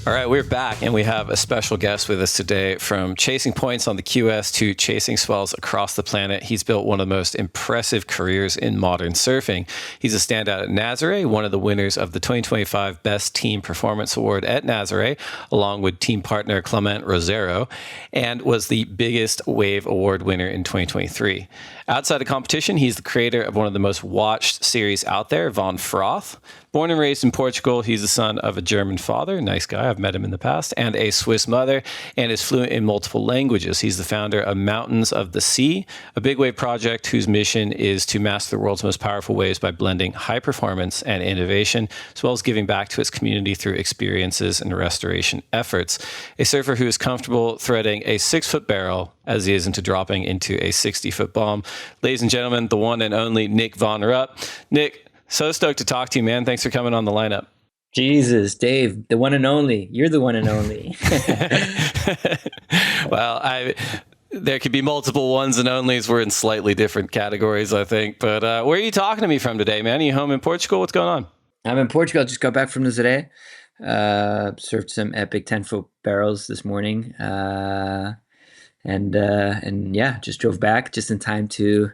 All right, we're back, and we have a special guest with us today. From chasing points on the QS to chasing swells across the planet, he's built one of the most impressive careers in modern surfing. He's a standout at Nazaré, one of the winners of the 2025 Best Team Performance Award at Nazaré, along with team partner Clement Rosero, and was the biggest wave award winner in 2023. Outside of competition, he's the creator of one of the most watched series out there, Von Froth. Born and raised in Portugal, he's the son of a German father, nice guy, I've met him in the past, and a Swiss mother, and is fluent in multiple languages. He's the founder of Mountains of the Sea, a big wave project whose mission is to master the world's most powerful waves by blending high performance and innovation, as well as giving back to its community through experiences and restoration efforts. A surfer who is comfortable threading a 6-foot barrel as he is into dropping into a 60-foot bomb. Ladies and gentlemen, the one and only Nic von Rupp. Nic, so stoked to talk to you, man. Thanks for coming on the lineup. Jesus, Dave, the one and only. You're the one and only. Well, there could be multiple ones and onlys. We're in slightly different categories, I think. But where are you talking to me from today, man? Are you home in Portugal? What's going on? I'm in Portugal. Just got back from Nazaré. Surfed some epic 10-foot barrels this morning. And yeah, just drove back just in time to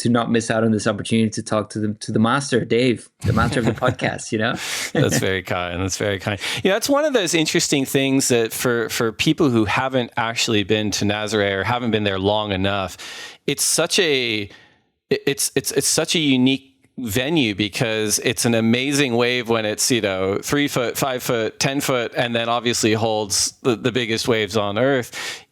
not miss out on this opportunity to talk to the master, Dave, the master of the podcast, That's very kind. That's very kind. It's one of those interesting things that for people who haven't actually been to Nazaré or haven't been there long enough, it's such a unique venue because it's an amazing wave when it's 3 foot, 5 foot, 10 foot, and then obviously holds the biggest waves on earth.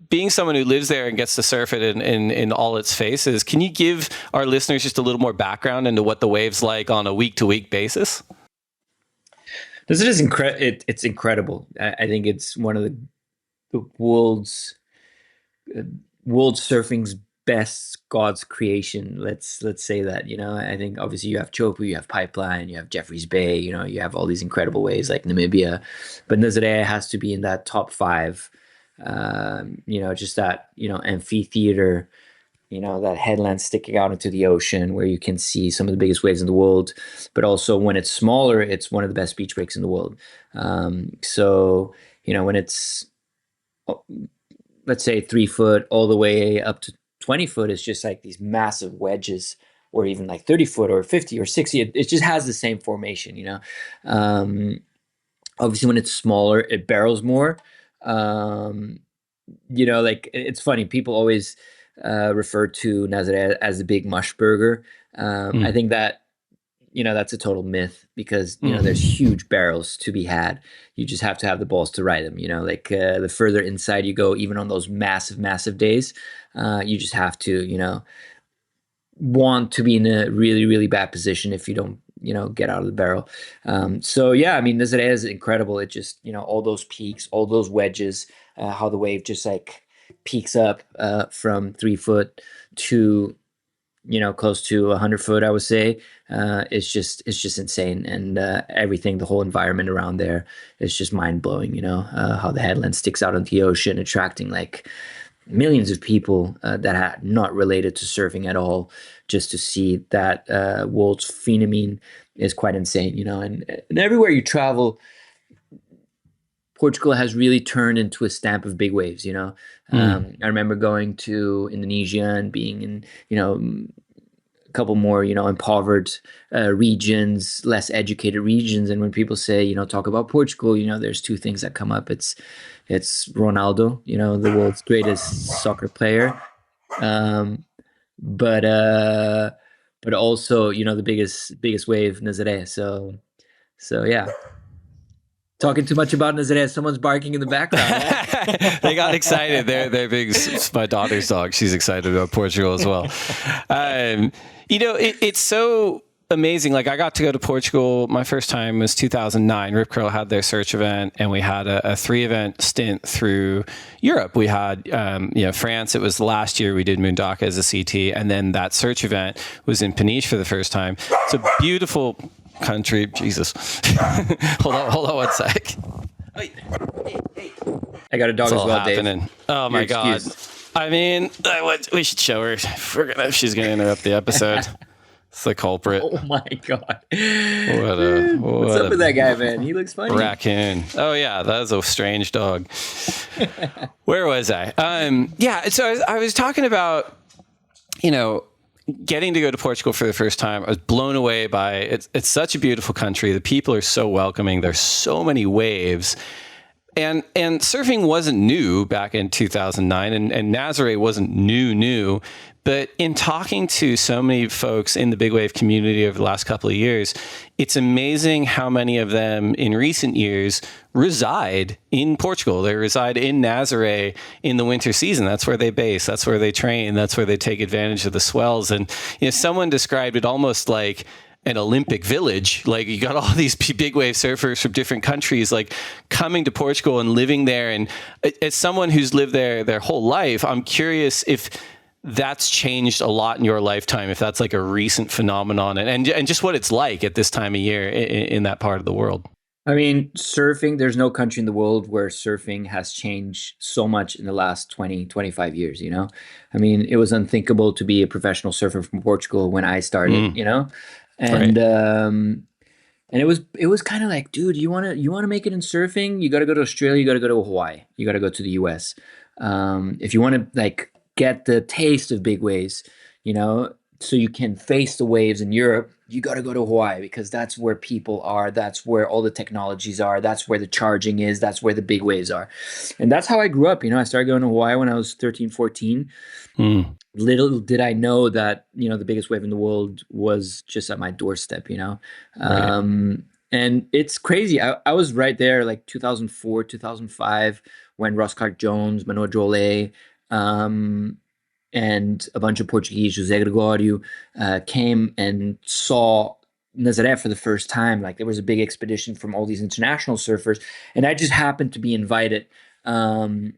Being someone who lives there and gets to surf it in all its faces, can you give our listeners just a little more background into what the wave's like on a week-to-week basis? This is it's incredible. I think it's one of the world's surfing's best God's creation. Let's say that. I think obviously you have Chopu, you have Pipeline, you have Jeffreys Bay. You have all these incredible waves like Namibia, but Nazaré has to be in that top 5. Just that, amphitheater, that headland sticking out into the ocean where you can see some of the biggest waves in the world, but also when it's smaller, it's one of the best beach breaks in the world. So, when it's, let's say 3 foot all the way up to 20 foot, it's just like these massive wedges, or even like 30 foot or 50 or 60. It just has the same formation, obviously when it's smaller, it barrels more. It's funny, people always refer to Nazaré as the big mush burger. I think that that's a total myth because there's huge barrels to be had. You just have to have the balls to ride them. The further inside you go, even on those massive days, you just have to want to be in a really, really bad position if you don't get out of the barrel. So yeah, I mean, Nazaré is incredible. It just, all those peaks, all those wedges, how the wave just like peaks up from 3 foot to, close to 100 foot, I would say. It's just insane. And everything, the whole environment around there is just mind blowing, how the headland sticks out into the ocean, attracting like millions of people that are not related to surfing at all, just to see that world's phenomenon is quite insane, and everywhere you travel, Portugal has really turned into a stamp of big waves, I remember going to Indonesia and being in, a couple more, impoverished regions, less educated regions. And when people say, talk about Portugal, there's 2 things that come up. It's Ronaldo, the world's greatest soccer player. But also, the biggest wave, Nazaré. So yeah. Talking too much about Nazaré. Someone's barking in the background. They got excited. They're big. My daughter's dog. She's excited about Portugal as well. It's so amazing. Like I got to go to Portugal. My first time was 2009. Rip Curl had their search event, and we had a 3-event stint through Europe. We had France. It was the last year we did Mundaka as a CT, and then that search event was in Peniche for the first time. It's a beautiful country. Jesus. hold on 1 sec. Hey. I got a dog as well, happening. Dave. Oh my God. I mean, we should show her if she's going to interrupt the episode. It's the culprit. Oh my God. What's What up a with that guy, man? He looks funny. raccoon. Oh yeah, that is a strange dog. Where was I? Yeah, so I was talking about, you know, getting to go to Portugal for the first time. I was blown away by it. It's such a beautiful country. The people are so welcoming. There's so many waves. And surfing wasn't new back in 2009, and Nazaré wasn't new. But in talking to so many folks in the big wave community over the last couple of years, it's amazing how many of them in recent years reside in Portugal. They reside in Nazaré in the winter season. That's where they base. That's where they train. That's where they take advantage of the swells. And someone described it almost like an Olympic village. Like, you got all these big wave surfers from different countries, like coming to Portugal and living there. And as someone who's lived there their whole life, I'm curious if that's changed a lot in your lifetime, if that's like a recent phenomenon, and just what it's like at this time of year in that part of the world. I mean, surfing, there's no country in the world where surfing has changed so much in the last 20, 25 years, you know? I mean, it was unthinkable to be a professional surfer from Portugal when I started, you know? And and it was kind of like, dude, you wanna make it in surfing, you got to go to Australia, you got to go to Hawaii, you got to go to the US. If you want to like get the taste of big waves, you know, so you can face the waves in Europe, you got to go to Hawaii because that's where people are, that's where all the technologies are, that's where the charging is, that's where the big waves are. And that's how I grew up, you know. I started going to Hawaii when I was 13, 14. Little did I know that, you know, the biggest wave in the world was just at my doorstep, you know. And it's crazy. I was right there like 2004, 2005 when Ross Clark-Jones, Manoa Jole, and a bunch of Portuguese, José Gregorio, came and saw Nazaré for the first time. Like, there was a big expedition from all these international surfers, and I just happened to be invited to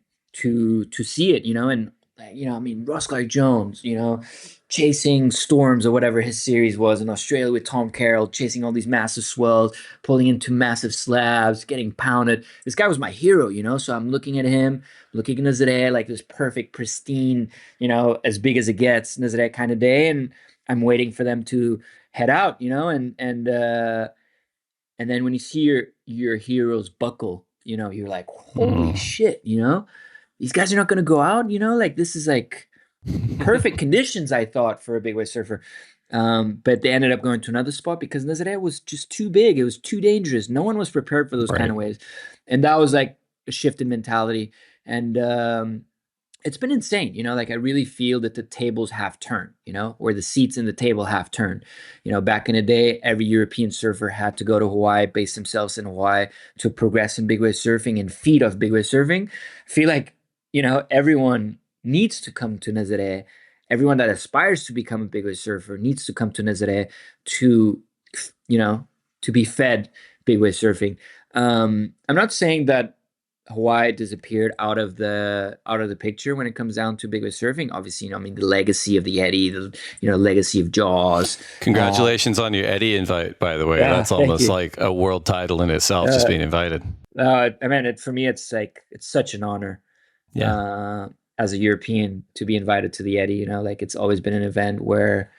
see it, you know. And you know, I mean, Ross Clark-Jones, you know, chasing storms or whatever his series was in Australia with Tom Carroll, chasing all these massive swells, pulling into massive slabs, getting pounded. This guy was my hero, you know. So I'm looking at him, looking at Nazaré, like this perfect, pristine, you know, as big as it gets, Nazaré kind of day, and I'm waiting for them to head out, you know, and then when you see your heroes buckle, you know, you're like, holy shit, you know, these guys are not going to go out, you know, like this is like perfect conditions, I thought, for a big wave surfer. But they ended up going to another spot because Nazaré was just too big. It was too dangerous. No one was prepared for those kind of waves. And that was like a shift in mentality. And it's been insane, you know, like I really feel that the tables have turned, you know, or the seats in the table have turned. You know, back in the day, every European surfer had to go to Hawaii, base themselves in Hawaii to progress in big wave surfing and feed off big wave surfing. I feel like, you know, everyone needs to come to Nazaré. Everyone that aspires to become a big wave surfer needs to come to Nazaré to, you know, to be fed big wave surfing. I'm not saying that Hawaii disappeared out of the picture when it comes down to big wave surfing. Obviously, you know, I mean, the legacy of the Eddie, the, you know, legacy of Jaws. Congratulations on your Eddie invite, by the way. Yeah, that's almost like a world title in itself, just being invited. I mean, for me, it's like, it's such an honor. Yeah. As a European to be invited to the Eddie, you know, like it's always been an event where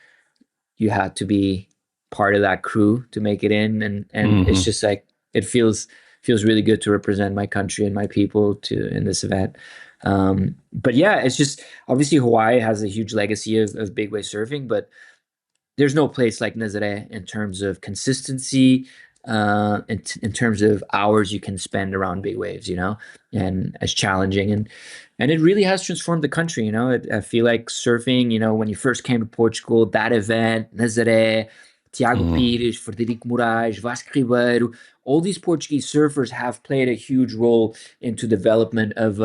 you had to be part of that crew to make it in. And it's just like, it feels really good to represent my country and my people in this event. But yeah, it's just, obviously Hawaii has a huge legacy of big wave surfing, but there's no place like Nazaré in terms of consistency, in terms of hours you can spend around big waves, you know, and as challenging. And it really has transformed the country, you know. I feel like surfing, you know, when you first came to Portugal, that event, Nazaré, Tiago Pires, Frederico Moraes, Vasco Ribeiro, all these Portuguese surfers have played a huge role into development of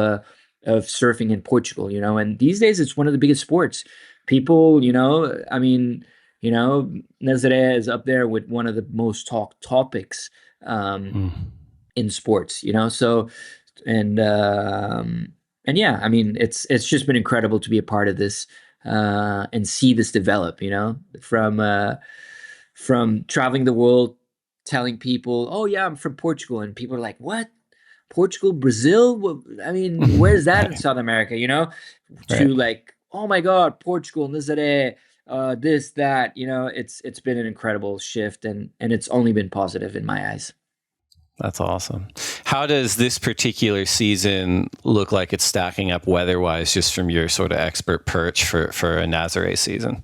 surfing in Portugal, you know. And these days it's one of the biggest sports. People, you know, I mean, you know, Nazaré is up there with one of the most talked topics in sports, you know. So, and yeah, I mean, it's just been incredible to be a part of this and see this develop, you know, from traveling the world, telling people, oh yeah, I'm from Portugal, and people are like, what? Portugal, Brazil? I mean, where's that in South America, you know? To like, oh my God, Portugal, Nazaré, this, that, it's been an incredible shift, and it's only been positive in my eyes. That's awesome. How does this particular season look like it's stacking up weather-wise, just from your sort of expert perch for a Nazaré season?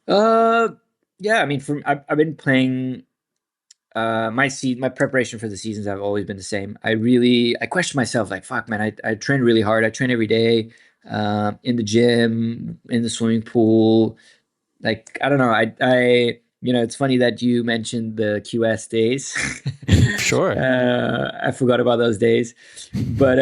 Yeah, I mean, I've been playing. My preparation for the seasons have always been the same. I question myself, like, fuck, man, I train really hard. I train every day, in the gym, in the swimming pool. Like, I don't know. It's funny that you mentioned the QS days. Sure. I forgot about those days, but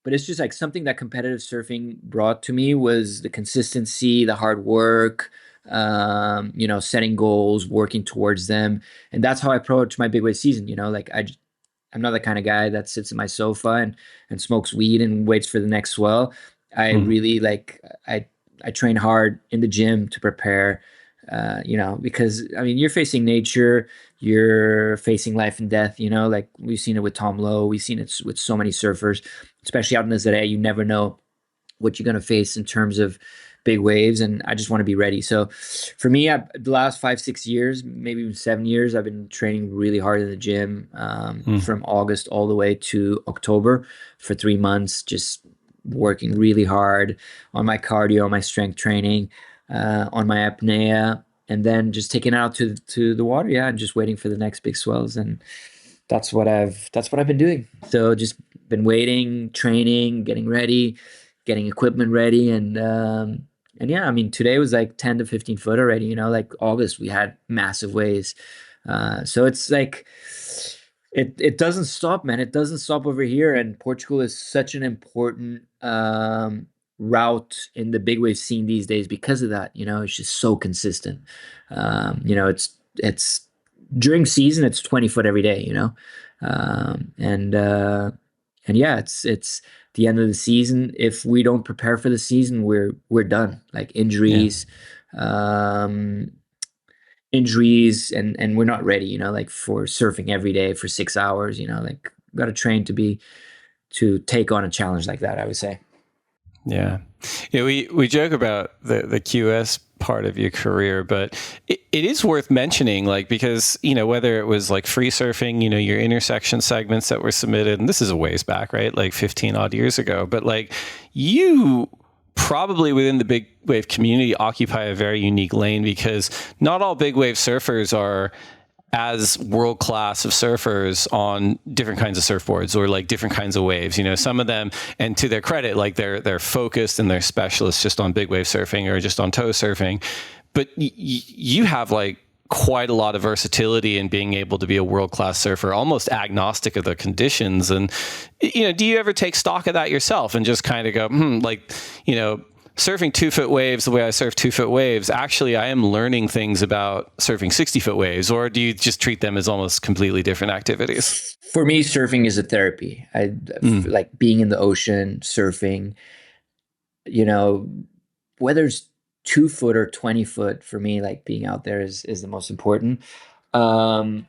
it's just like something that competitive surfing brought to me was the consistency, the hard work, setting goals, working towards them, and that's how I approach my big wave season. Like I'm not the kind of guy that sits in my sofa and smokes weed and waits for the next swell. I really like I train hard in the gym to prepare, because I mean, you're facing nature, you're facing life and death, like we've seen it with Tom Lowe, we've seen it with so many surfers, especially out in Nazaré. You never know what you're going to face in terms of big waves, and I just want to be ready. So for me, the last 5-6 years, maybe even 7 years, I've been training really hard in the gym, from August all the way to October for 3 months, just working really hard on my cardio, my strength training, on my apnea, and then just taking it out to the water, yeah, and just waiting for the next big swells. And that's what I've been doing. So just been waiting, training, getting ready, getting equipment ready, and yeah, I mean, today was like 10 to 15 foot already. Like August, we had massive waves. So it's like it doesn't stop, man. It doesn't stop over here, and Portugal is such an important route in the big wave scene these days because of that. It's just so consistent. It's during season, it's 20 foot every day. And yeah, it's the end of the season. If we don't prepare for the season, we're done. Like Yeah. um, injuries, and we're not ready. Like for surfing every day for 6 hours. Like got to train to take on a challenge like that, I would say. Yeah. Yeah, we joke about the QS part of your career, but it is worth mentioning, like, because, whether it was like free surfing, your intersection segments that were submitted, and this is a ways back, right? Like 15 odd years ago, but like you probably within the big wave community occupy a very unique lane, because not all big wave surfers are as world class of surfers on different kinds of surfboards or like different kinds of waves. Some of them, and to their credit, like they're focused and they're specialists just on big wave surfing or just on tow surfing. But you have like quite a lot of versatility in being able to be a world class surfer, almost agnostic of the conditions. And do you ever take stock of that yourself and just kind of go, surfing 2-foot waves the way I surf 2-foot waves, actually I am learning things about surfing 60-foot waves? Or do you just treat them as almost completely different activities? For me, surfing is a therapy. I like being in the ocean, surfing, whether it's 2 foot or 20 foot, for me, like being out there is the most important. Um,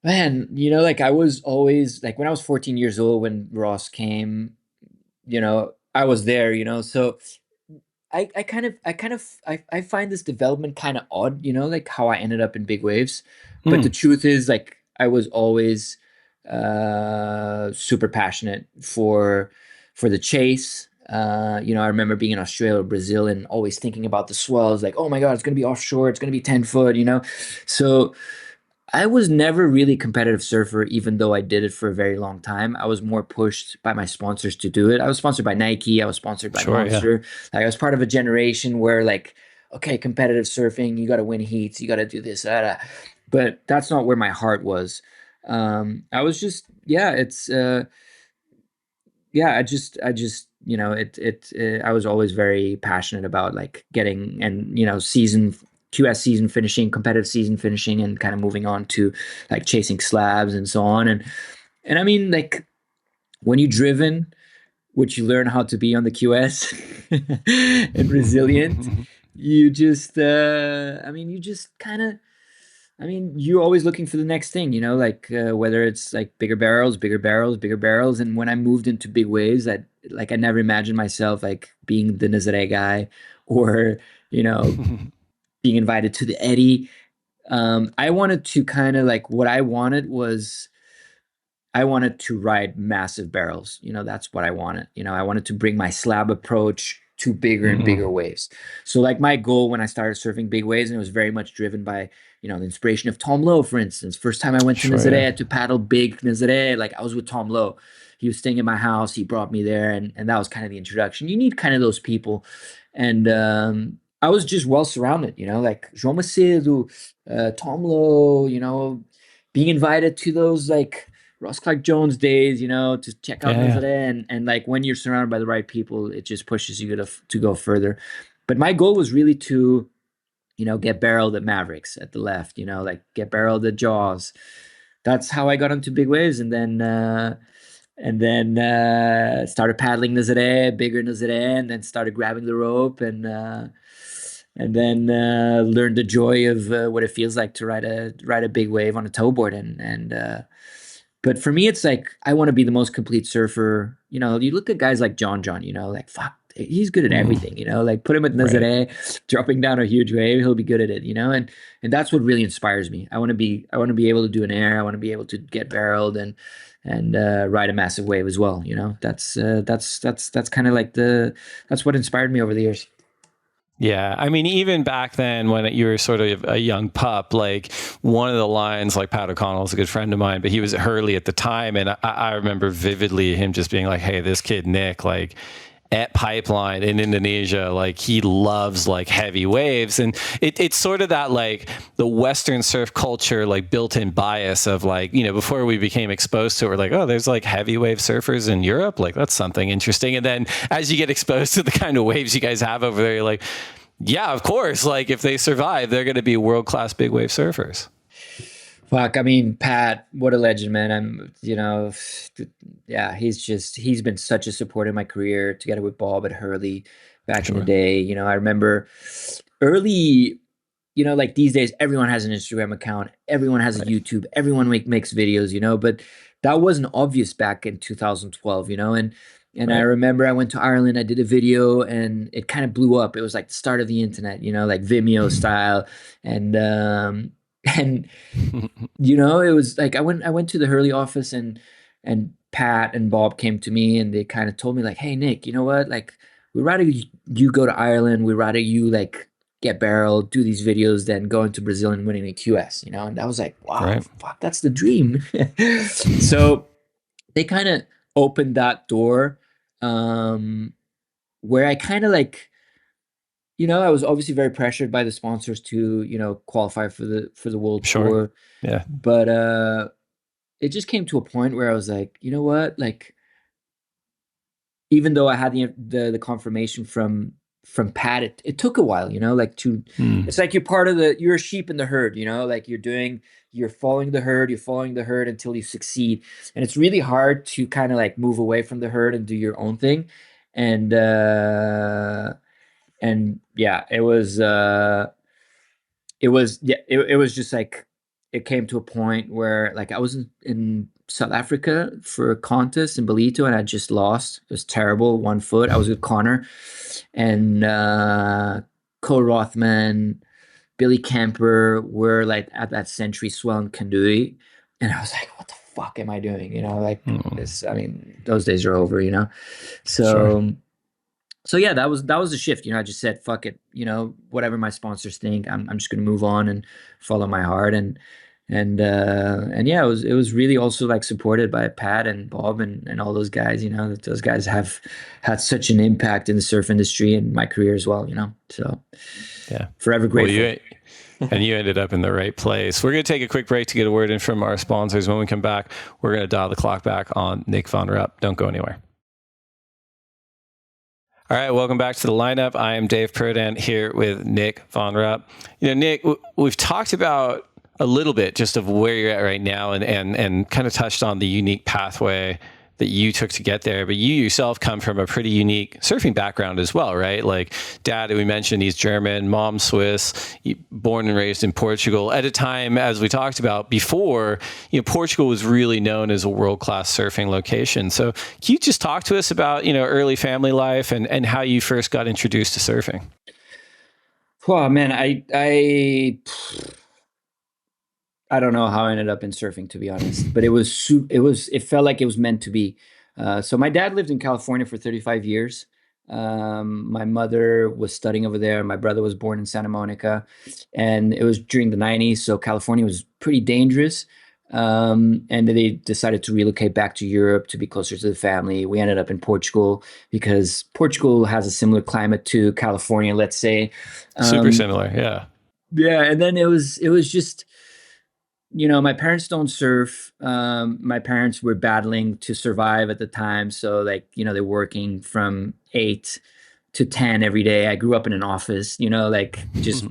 Man, like I was always like when I was 14 years old when Ross came, I was there, so I find this development kind of odd, like how I ended up in big waves. But the truth is, like, I was always super passionate for the chase. I remember being in Australia or Brazil and always thinking about the swells, like, oh my God, it's gonna be offshore, it's gonna be 10 foot, So I was never really a competitive surfer, even though I did it for a very long time. I was more pushed by my sponsors to do it. I was sponsored by Nike. I was sponsored by Sure, yeah. Monster. Like I was part of a generation where, like, okay, competitive surfing, you got to win heats, you got to do this, that. But that's not where my heart was. I was just, yeah, it's, yeah, I just, I was always very passionate about like getting and season QS season finishing, competitive season finishing, and kind of moving on to like chasing slabs and so on. And I mean, like when you're driven, which you learn how to be on the QS and resilient, you just, I mean, you just kind of I mean, you're always looking for the next thing, like whether it's like bigger barrels, bigger barrels, bigger barrels. And when I moved into big waves, I never imagined myself like being the Nazaré guy or, you know, being invited to the Eddy. I wanted to kind of like what I wanted was I wanted to ride massive barrels. That's what I wanted. I wanted to bring my slab approach to bigger and bigger waves. So like my goal when I started surfing big waves, and it was very much driven by, the inspiration of Tom Lowe, for instance. First time I went to Sure, yeah. Nazaré to paddle big Nazaré, like I was with Tom Lowe. He was staying in my house. He brought me there, and that was kind of the introduction. You need kind of those people. And I was just well surrounded, like João Macedo, Tom Lowe, being invited to those like Ross Clark Jones days, to check out Yeah. Nazaré, and like when you're surrounded by the right people, it just pushes you to go further. But my goal was really to, get barreled at Mavericks at the left, like get barreled at Jaws. That's how I got into big waves, and then started paddling Nazaré, bigger Nazaré, and then started grabbing the rope, and then learned the joy of what it feels like to ride a big wave on a towboard, and but for me, it's like I want to be the most complete surfer. You look at guys like John, like fuck, he's good at everything. Like put him at Nazaré, dropping down a huge wave, he'll be good at it. And that's what really inspires me. I want to be able to do an air. I want to be able to get barreled and ride a massive wave as well. That's kind of like that's what inspired me over the years. Yeah. I mean, even back then when you were sort of a young pup, like one of the lines, like Pat O'Connell is a good friend of mine, but he was at Hurley at the time. And I remember vividly him just being like, hey, this kid, Nick, like at Pipeline in Indonesia, like he loves like heavy waves. And it's sort of that like the Western surf culture, like built-in bias of like, before we became exposed to it, we're like, oh, there's like heavy wave surfers in Europe. Like that's something interesting. And then as you get exposed to the kind of waves you guys have over there, you're like, yeah, of course. Like if they survive, they're going to be world-class big wave surfers. Fuck, I mean, Pat, what a legend, man. Yeah, he's been such a support in my career together with Bob at Hurley back in the day. I remember early, like these days, everyone has an Instagram account, everyone has a YouTube, everyone makes videos, but that wasn't obvious back in 2012, and I remember I went to Ireland, I did a video and it kind of blew up. It was like the start of the internet, like Vimeo style. And it was like I went to the Hurley office and Pat and Bob came to me and they kind of told me like, hey Nick, you know what? Like we'd rather you go to Ireland, we'd rather you like get barreled, do these videos than going to Brazil and winning the QS, and I was like, wow, fuck, that's the dream. So they kind of opened that door, where I kind of like, I was obviously very pressured by the sponsors to, qualify for the world tour. Yeah. But it just came to a point where I was like, you know what? Like, even though I had the confirmation from Pat, it took a while, like it's like you're a sheep in the herd, like you're following the herd until you succeed. And it's really hard to kind of like move away from the herd and do your own thing. And yeah, it was just like it came to a point where like I was in South Africa for a contest in Belito and I just lost. It was terrible. 1 foot. I was with Connor and Cole Rothman, Billy Kemper were like at that Century Swell in Kandui. And I was like, what the fuck am I doing? Like this, I mean, those days are over, So yeah, that was the shift. I just said, fuck it, whatever my sponsors think, I'm just gonna move on and follow my heart. And yeah, it was really also like supported by Pat and Bob and all those guys, that those guys have had such an impact in the surf industry and my career as well, So yeah, forever grateful. Well, and you ended up in the right place. We're going to take a quick break to get a word in from our sponsors. When we come back, we're going to dial the clock back on Nic von Rupp. Don't go anywhere. All right, welcome back to the lineup. I am Dave Prodan here with Nic von Rupp. Nick, we've talked about a little bit just of where you're at right now and kind of touched on the unique pathway that you took to get there, but you yourself come from a pretty unique surfing background as well, right? Like dad, we mentioned, he's German, mom Swiss, born and raised in Portugal at a time, as we talked about before, Portugal was really known as a world-class surfing location. So can you just talk to us about, early family life and how you first got introduced to surfing? Well, man, I don't know how I ended up in surfing, to be honest, but it felt like it was meant to be. So my dad lived in California for 35 years. My mother was studying over there. My brother was born in Santa Monica, and it was during the 90s. So California was pretty dangerous. And they decided to relocate back to Europe to be closer to the family. We ended up in Portugal because Portugal has a similar climate to California, let's say. Super similar, yeah. Yeah, and then it was just, my parents don't surf. My parents were battling to survive at the time. So like, they're working from 8 to 10 every day. I grew up in an office, like just,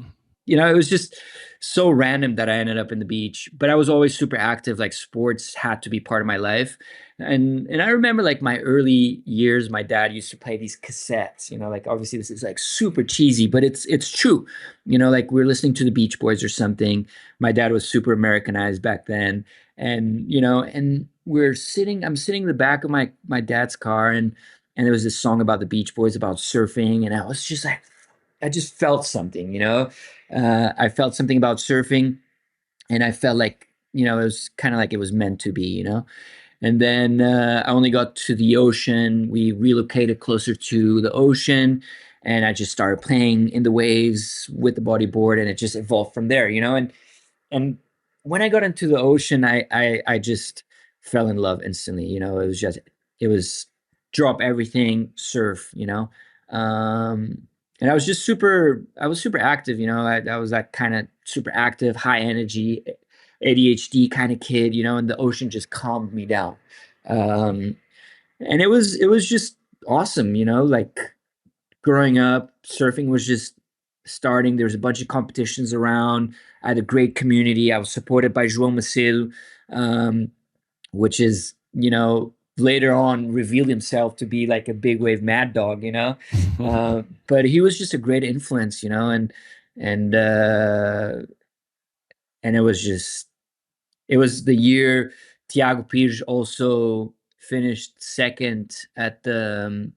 it was just so random that I ended up in the beach, but I was always super active. Like sports had to be part of my life. And I remember like my early years, my dad used to play these cassettes, like obviously this is like super cheesy, but it's true. Like we're listening to the Beach Boys or something. My dad was super Americanized back then. And I'm sitting in the back of my dad's car, and there was this song about the Beach Boys about surfing. And I was just like, I just felt something, I felt something about surfing, and I felt like, it was kind of like it was meant to be. And then I only got to the ocean. We relocated closer to the ocean, and I just started playing in the waves with the bodyboard, and it just evolved from there, And when I got into the ocean, I just fell in love instantly. It was drop everything, surf. And I was super active. I was that kind of super active, high energy, ADHD kind of kid. And the ocean just calmed me down. Um, and it was just awesome. Like growing up, surfing was just starting. There was a bunch of competitions around. I had a great community. I was supported by João Macedo, um, which is, later on revealed himself to be like a big wave mad dog. But he was just a great influence, and uh, and it was the year Tiago Pires also finished second at the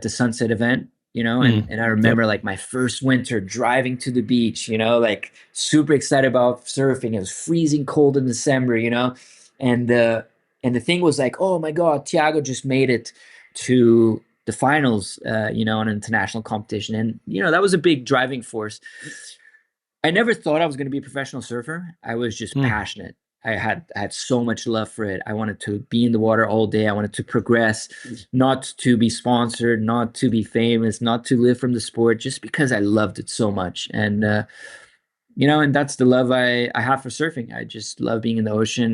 sunset event, and I Yep. remember like my first winter driving to the beach, like super excited about surfing. It was freezing cold in December, and the thing was like, oh my God, Thiago just made it to the finals, on an international competition. And, that was a big driving force. I never thought I was going to be a professional surfer. I was just Mm. passionate. I had so much love for it. I wanted to be in the water all day. I wanted to progress, not to be sponsored, not to be famous, not to live from the sport, just because I loved it so much. And that's the love I have for surfing. I just love being in the ocean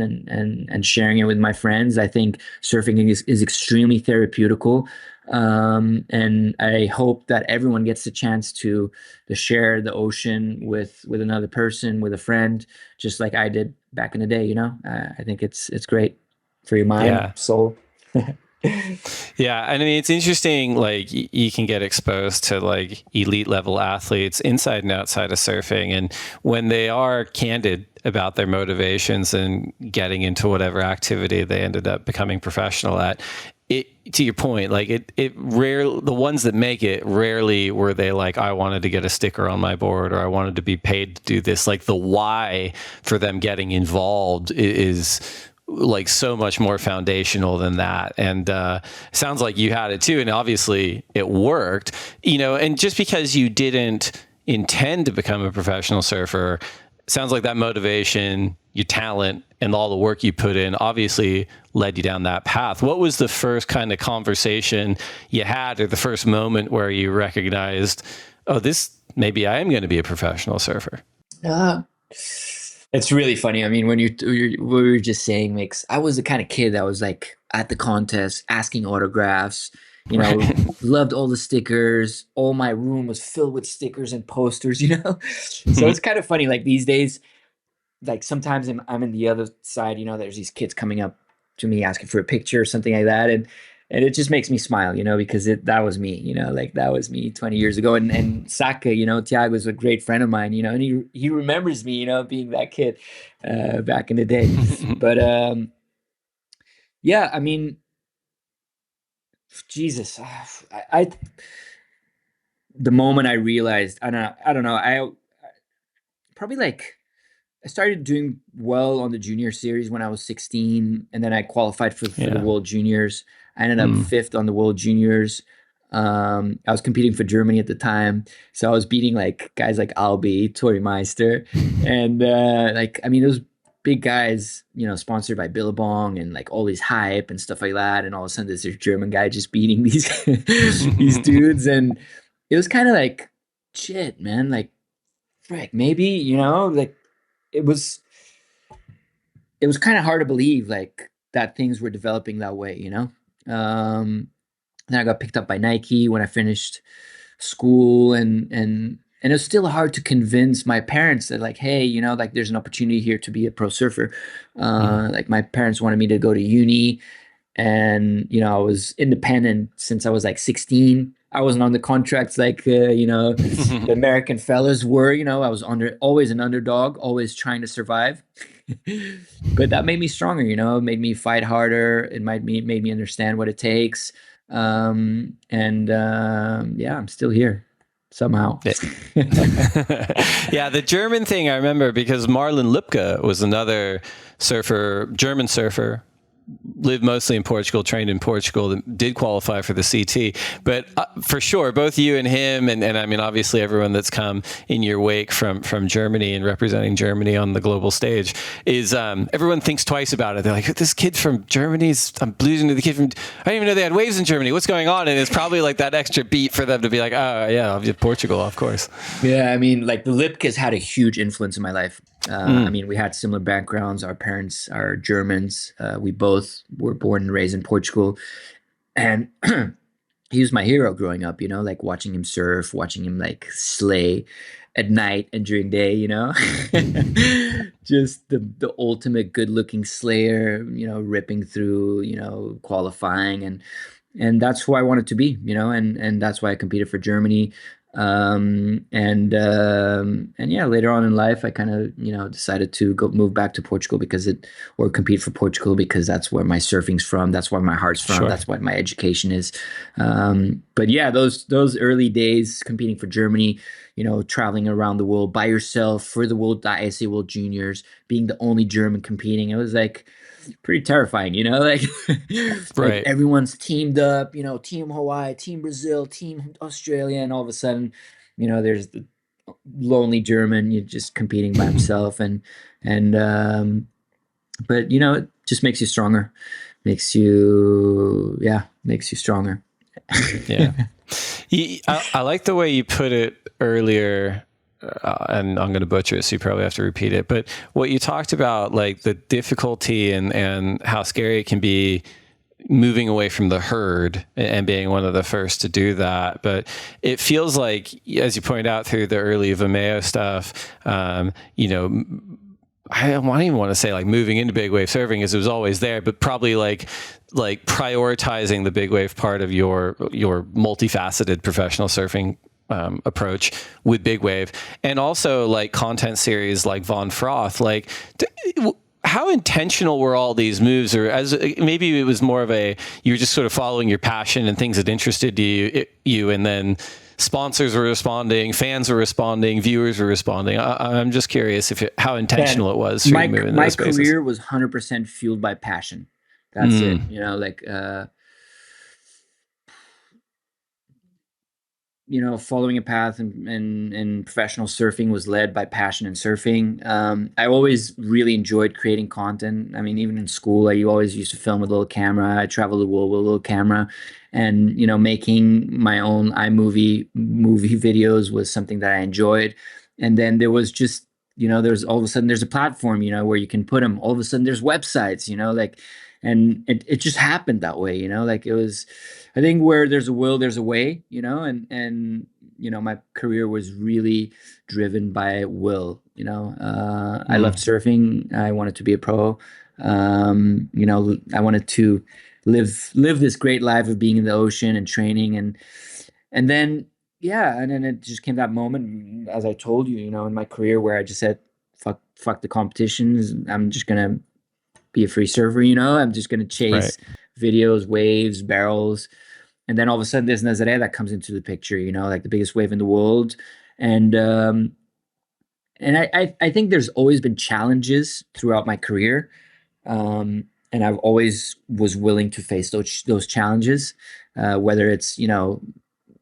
and sharing it with my friends. I think surfing is extremely therapeutical. And I hope that everyone gets the chance to share the ocean with another person, with a friend, just like I did back in the day. I think it's great for your mind, Yeah. soul. Yeah, and I mean it's interesting. Like you can get exposed to like elite level athletes inside and outside of surfing, and when they are candid about their motivations and getting into whatever activity they ended up becoming professional at, it to your point, like it rare the ones that make it rarely were they like I wanted to get a sticker on my board or I wanted to be paid to do this. Like the why for them getting involved is like so much more foundational than that. And sounds like you had it too, and obviously it worked. And just because you didn't intend to become a professional surfer, sounds like that motivation, your talent, and all the work you put in obviously led you down that path. What was the first kind of conversation you had, or the first moment where you recognized, oh, this maybe I am going to be a professional surfer? Uh, it's really funny. I mean, when what we were just saying makes, I was the kind of kid that was like at the contest asking autographs, Right. loved all the stickers. All my room was filled with stickers and posters, So it's kind of funny. Like these days, like sometimes I'm in the other side, there's these kids coming up to me asking for a picture or something like that, and it just makes me smile, because that was me, like that was me 20 years ago. And Saka, Thiago is a great friend of mine, and he remembers me, being that kid back in the day. But yeah, I mean, Jesus, the moment I realized, I don't know, I probably like I started doing well on the junior series when I was 16, and then I qualified for the Yeah. World Juniors. I ended up fifth on the World Juniors. I was competing for Germany at the time, so I was beating like guys like Albi, Tori Meister, and like I mean those big guys, sponsored by Billabong and like all these hype and stuff like that. And all of a sudden, there's this German guy just beating these these dudes, and it was kind of like shit, man. Like, frick, maybe like it was it was kind of hard to believe like that things were developing that way. Then I got picked up by Nike when I finished school, and it was still hard to convince my parents that like, hey, like there's an opportunity here to be a pro surfer. Like my parents wanted me to go to uni, and I was independent since I was like 16. I wasn't on the contracts like the American fellas were. I was always an underdog, always trying to survive. But that made me stronger. It made me fight harder. It made me understand what it takes. And yeah, I'm still here somehow. Yeah, the German thing I remember because Marlon Lipke was another surfer, German surfer, lived mostly in Portugal, trained in Portugal, did qualify for the CT. But for sure, both you and him, and I mean, obviously everyone that's come in your wake from Germany and representing Germany on the global stage is everyone thinks twice about it. They're like, this kid from Germany's, I'm losing to the kid from, I didn't even know they had waves in Germany. What's going on? And it's probably like that extra beat for them to be like, oh yeah, Portugal, of course. Yeah, I mean, like the Lipkes had a huge influence in my life. I mean, we had similar backgrounds. Our parents are Germans. We both were born and raised in Portugal. And he was my hero growing up, like watching him surf, watching him like slay at night and during day, just the ultimate good looking slayer, ripping through, qualifying, and that's who I wanted to be, and that's why I competed for Germany. And yeah, later on in life, I kind of, decided to move back to Portugal or compete for Portugal because that's where my surfing's from. That's where my heart's from. Sure. That's what my education is. But yeah, those early days competing for Germany, traveling around the world by yourself for the ISA World Juniors, being the only German competing, it was like pretty terrifying, like, Right. like everyone's teamed up, team Hawaii, team Brazil, team Australia, and all of a sudden, there's the lonely German, you're just competing by himself, and but it just makes you stronger, makes you stronger. Yeah. I like the way you put it earlier, and I'm going to butcher it, so you probably have to repeat it. But what you talked about, like the difficulty and how scary it can be moving away from the herd and being one of the first to do that. But it feels like, as you pointed out through the early Vimeo stuff, I don't even want to say like moving into big wave surfing as it was always there, but probably like prioritizing the big wave part of your multifaceted professional surfing approach with big wave, and also like content series like Von Froth. Like, how intentional were all these moves, or as maybe it was more of you were just sort of following your passion and things that interested you, and then sponsors were responding, fans were responding, viewers were responding. I'm just curious how intentional it was. My career was 100% fueled by passion. That's it. Like, following a path in professional surfing was led by passion in surfing. I always really enjoyed creating content. I mean, even in school, I always used to film with a little camera. I traveled the world with a little camera, and making my own iMovie movie videos was something that I enjoyed. And then there was just there's all of a sudden there's a platform where you can put them. All of a sudden there's websites, like, and it just happened that way. Like it was. I think where there's a will, there's a way, and my career was really driven by will. I loved surfing. I wanted to be a pro. I wanted to live this great life of being in the ocean and training, and then and then it just came that moment, as I told you, in my career where I just said, fuck the competitions. I'm just gonna be a free surfer. I'm just gonna Right. chase videos, waves, barrels, and then all of a sudden there's Nazaré that comes into the picture. Like the biggest wave in the world, and I think there's always been challenges throughout my career, and I've always was willing to face those challenges, whether it's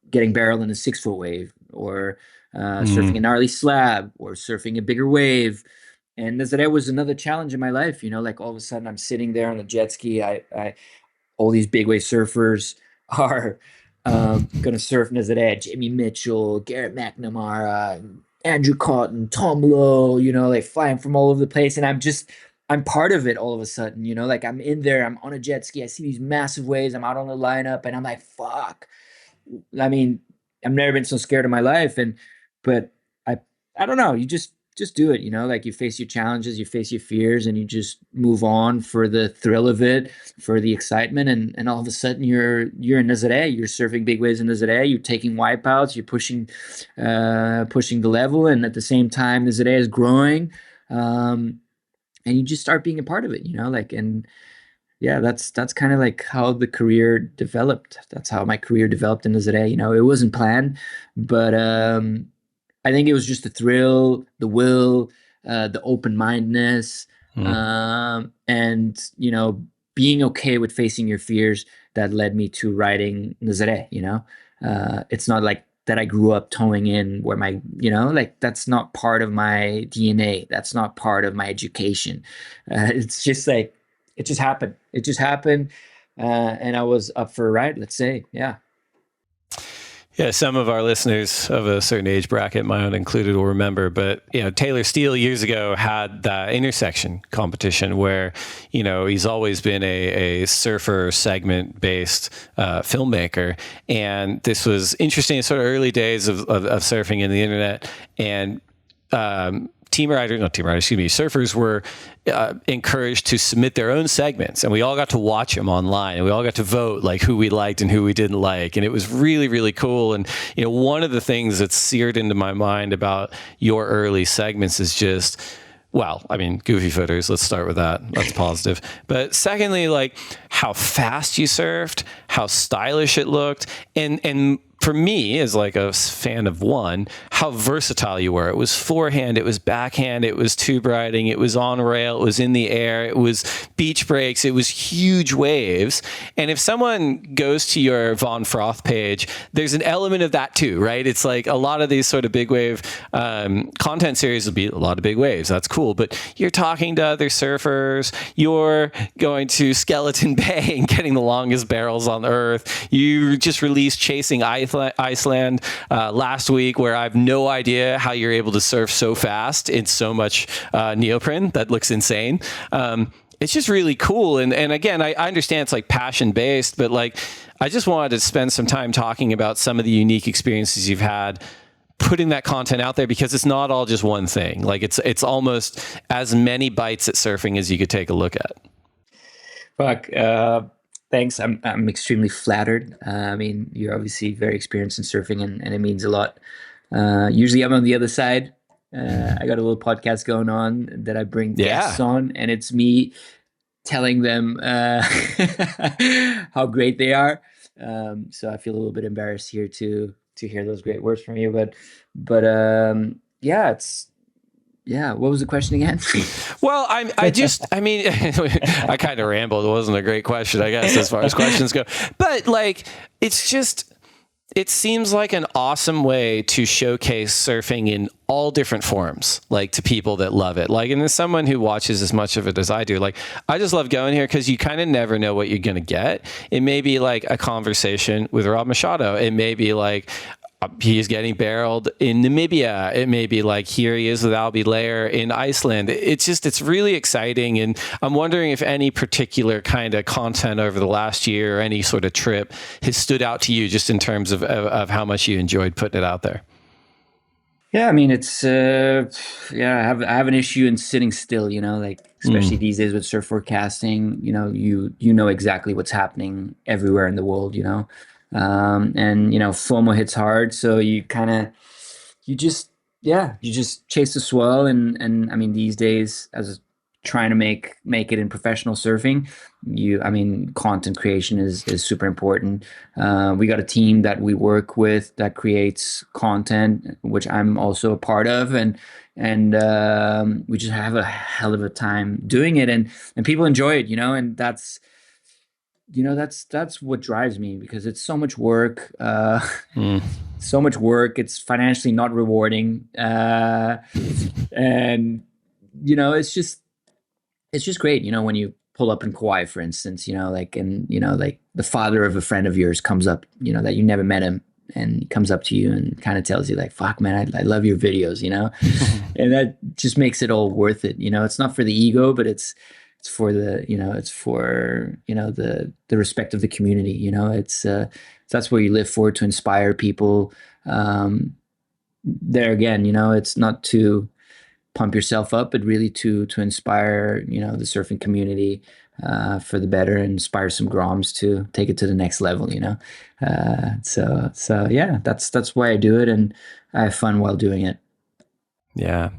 getting barreled in a 6 foot wave, or surfing a gnarly slab, or surfing a bigger wave. And that was another challenge in my life. Like all of a sudden I'm sitting there on a jet ski. I all these big wave surfers are going to surf Nazaré, Jamie Mitchell, Garrett McNamara, Andrew Cotton, Tom Lowe, like flying from all over the place. And I'm part of it all of a sudden, like I'm in there, I'm on a jet ski, I see these massive waves, I'm out on the lineup, and I'm like, fuck. I mean, I've never been so scared in my life. But I, I don't know, you just do it, like you face your challenges, you face your fears, and you just move on for the thrill of it, for the excitement. And all of a sudden you're in Nazaré, you're surfing big waves in Nazaré, you're taking wipeouts, you're pushing the level. And at the same time, Nazaré is growing. And you just start being a part of it, and yeah, that's kind of like how the career developed. That's how my career developed in Nazaré. It wasn't planned, but I think it was just the thrill, the will, the open-mindedness, and being okay with facing your fears that led me to writing Nazaré. It's not like that I grew up towing in where like that's not part of my DNA. That's not part of my education. It's just like, it just happened. It just happened. And I was up for a ride, let's say. Yeah. Yeah, some of our listeners of a certain age bracket, my own included, will remember. But Taylor Steele years ago had that intersection competition where he's always been a surfer segment based filmmaker, and this was interesting. Sort of early days of surfing in the internet, and surfers were encouraged to submit their own segments, and we all got to watch them online, and we all got to vote like who we liked and who we didn't like, and it was really, really cool. And one of the things that's seared into my mind about your early segments is just, well, I mean, goofy footers, let's start with that. That's positive. But secondly, like how fast you surfed, how stylish it looked, and for me, as like a fan of one, how versatile you were. It was forehand, it was backhand, it was tube riding, it was on rail, it was in the air, it was beach breaks, it was huge waves. And if someone goes to your Von Froth page, there's an element of that too, right? It's like a lot of these sort of big wave content series will be a lot of big waves. That's cool. But you're talking to other surfers, you're going to Skeleton Bay and getting the longest barrels on earth. You just released Chasing Iceland last week, where I have no idea how you're able to surf so fast in so much neoprene. That looks insane. It's just really cool. And again, I understand it's like passion based, but like I just wanted to spend some time talking about some of the unique experiences you've had putting that content out there, because it's not all just one thing. Like it's almost as many bites at surfing as you could take a look at. Fuck. Thanks. I'm extremely flattered. I mean, you're obviously very experienced in surfing, and it means a lot. Usually I'm on the other side. I got a little podcast going on that I bring guests on, and it's me telling them how great they are. So I feel a little bit embarrassed here to hear those great words from you. But what was the question again? Well, I kind of rambled. It wasn't a great question, I guess, as far as questions go. But like, it seems like an awesome way to showcase surfing in all different forms, like to people that love it. Like, and as someone who watches as much of it as I do, like, I just love going here because you kind of never know what you're going to get. It may be like a conversation with Rob Machado. It may be like, he's getting barreled in Namibia. It may be like, here he is with Albie Layer in Iceland. It's really exciting. And I'm wondering if any particular kind of content over the last year or any sort of trip has stood out to you just in terms of how much you enjoyed putting it out there. Yeah, I mean, it's yeah, I have an issue in sitting still, like especially Mm. these days with surf forecasting, you know exactly what's happening everywhere in the world, and FOMO hits hard, so you just you just chase the swell, and I mean these days as trying to make it in professional surfing, I mean content creation is super important. We got a team that we work with that creates content, which I'm also a part of, and we just have a hell of a time doing it, and people enjoy it, and that's what drives me because it's so much work. Mm. So much work. It's financially not rewarding, and it's just great. When you pull up in Kauai, for instance, like the father of a friend of yours comes up, that you never met him, and he comes up to you and kind of tells you like, "Fuck, man, I love your videos," and that just makes it all worth it. It's not for the ego, but it's for the respect of the community. It's that's what you live for, to inspire people. There again, it's not to pump yourself up, but really to inspire the surfing community for the better, and inspire some groms to take it to the next level. So yeah, that's why I do it, and I have fun while doing it. Yeah.